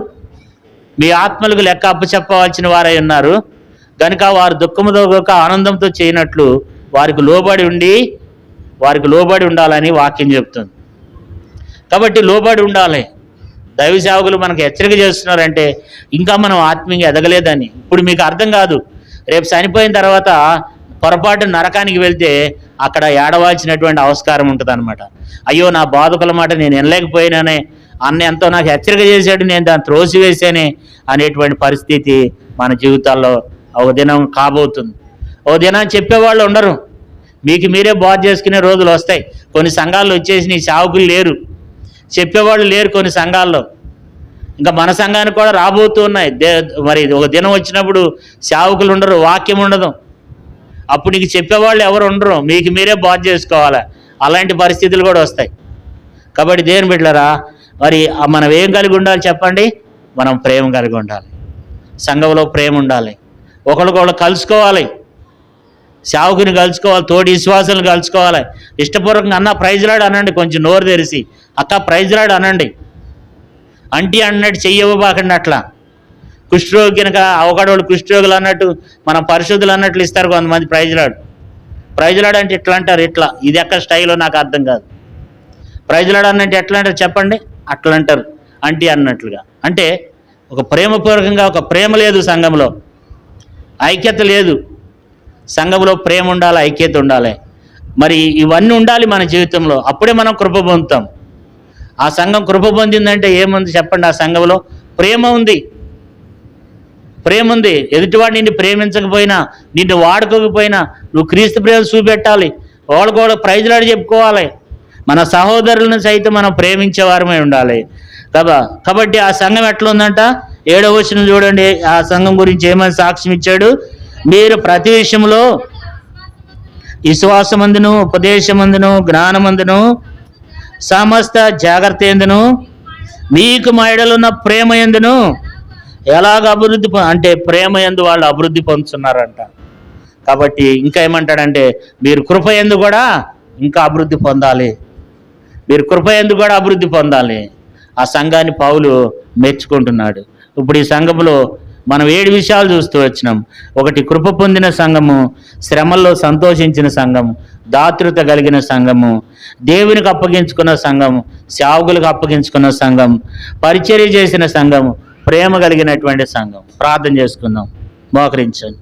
మీ ఆత్మలకు లెక్క అప్పచెప్పవలసిన వారై ఉన్నారు కనుక వారు దుఃఖముతో ఆనందంతో చేయనట్లు వారికి లోబడి ఉండాలని వాక్యం చెప్తుంది. కాబట్టి లోబడి ఉండాలి. దైవ సేవకులు మనకు హెచ్చరిక చేస్తున్నారంటే ఇంకా మనం ఆత్మీయంగా ఎదగలేదని. ఇప్పుడు మీకు అర్థం కాదు, రేపు చనిపోయిన తర్వాత పొరపాటు నరకానికి వెళ్తే అక్కడ ఏడవాల్సినటువంటి ఆస్కారం ఉంటుంది అనమాట. అయ్యో నా బాధకుల మాట నేను వినలేకపోయినానే, అన్న ఎంతో నాకు హెచ్చరిక చేశాడు, నేను దాన్ని త్రోసివేశానే అనేటువంటి పరిస్థితి మన జీవితాల్లో ఒక దినం కాబోతుంది. ఒక దినం చెప్పేవాళ్ళు ఉండరు, మీకు మీరే బాధ చేసుకునే రోజులు వస్తాయి. కొన్ని సంఘాల్లో వచ్చేసి నీ సేవకులు లేరు, చెప్పేవాళ్ళు లేరు కొన్ని సంఘాల్లో. ఇంకా మన సంఘానికి కూడా రాబోతూ ఉన్నాయి. మరి ఒక దినం వచ్చినప్పుడు సేవకులు ఉండరు, వాక్యం ఉండదు, అప్పుడు నీకు చెప్పేవాళ్ళు ఎవరు ఉండరు, మీకు మీరే బాధ చేసుకోవాలి. అలాంటి పరిస్థితులు కూడా వస్తాయి. కాబట్టి దేవుని బిడ్డలారా, మరి మనం ఏం కలిగి ఉండాలి చెప్పండి? మనం ప్రేమ కలిగి ఉండాలి, సంఘంలో ప్రేమ ఉండాలి, ఒకరికొకరు కలుసుకోవాలి, సేవకుని కలుసుకోవాలి, తోటి విశ్వాసాలను కలుసుకోవాలి. ఇష్టపూర్వకంగా అన్న ప్రైజ్లాడు అనండి, కొంచెం నోరు తెరిచి అక్క ప్రైజ్లాడు అనండి. అంటీ అన్నట్టు చెయ్యవ్వబాకండి. అట్లా కుష్ఠరోగి కనుక అవకాడోళ్ళు కుష్ఠరోగులు అన్నట్టు మనం పరిశుద్ధులు అన్నట్లు ఇస్తారు కొంతమంది ప్రైజ్లాడు అంటే ఇట్లా అంటారు. ఇట్లా ఇది ఎక్కడ స్టైలో నాకు అర్థం కాదు. ప్రైజ్లాడు అన్నట్టు ఎట్లా అంటారు చెప్పండి? అట్లా అంటారు అంటీ అన్నట్లుగా. అంటే ఒక ప్రేమపూర్వకంగా ఒక ప్రేమ లేదు సంఘంలో, ఐక్యత లేదు. సంఘంలో ప్రేమ ఉండాలి, ఐక్యత ఉండాలి. మరి ఇవన్నీ ఉండాలి మన జీవితంలో, అప్పుడే మనం కృప పొందుతాం. ఆ సంఘం కృప పొందిందంటే ఏముంది చెప్పండి? ఆ సంఘంలో ప్రేమ ఉంది. ప్రేమ ఉంది. ఎదుటివాడు నిన్ను ప్రేమించకపోయినా, నిన్ను వాడుకోకపోయినా నువ్వు క్రీస్తు ప్రేమ చూపెట్టాలి. వాళ్ళు కూడా ప్రైజ్లాడి చెప్పుకోవాలి. మన సహోదరులను సైతం మనం ప్రేమించేవారమై ఉండాలి కదా. కాబట్టి ఆ సంఘం ఎట్లా ఉందంట? 7వ వచనం చూడండి. ఆ సంఘం గురించి ఏమని సాక్ష్యం ఇచ్చాడు? మీరు ప్రతి విషయంలో విశ్వాసమందును, ఉపదేశమందును, జ్ఞానమందును, సమస్త జాగ్రత్త ఎందును, మీకు మా యెడలున్న ప్రేమ ఎందును ఎలాగ అభివృద్ధి అంటే ప్రేమ యందు వాళ్ళు అభివృద్ధి పొందుతున్నారంట. కాబట్టి ఇంకా ఏమంటాడంటే మీరు కృప యందు కూడా ఇంకా అభివృద్ధి పొందాలి. మీరు కృప యందు కూడా అభివృద్ధి పొందాలి. ఆ సంఘాన్ని పౌలు మెచ్చుకుంటున్నాడు. ఇప్పుడు ఈ సంఘంలో మనం 7 విషయాలు చూస్తూ వచ్చినాం. ఒకటి, కృప పొందిన సంఘము, శ్రమల్లో సంతోషించిన సంఘము, దాతృత కలిగిన సంఘము, దేవునికి అప్పగించుకున్న సంఘము, సేవకులకు అప్పగించుకున్న సంఘం, పరిచర్య చేసిన సంఘము, ప్రేమ కలిగినటువంటి సంఘం. ప్రార్థన చేసుకుందాం, మోకరించండి.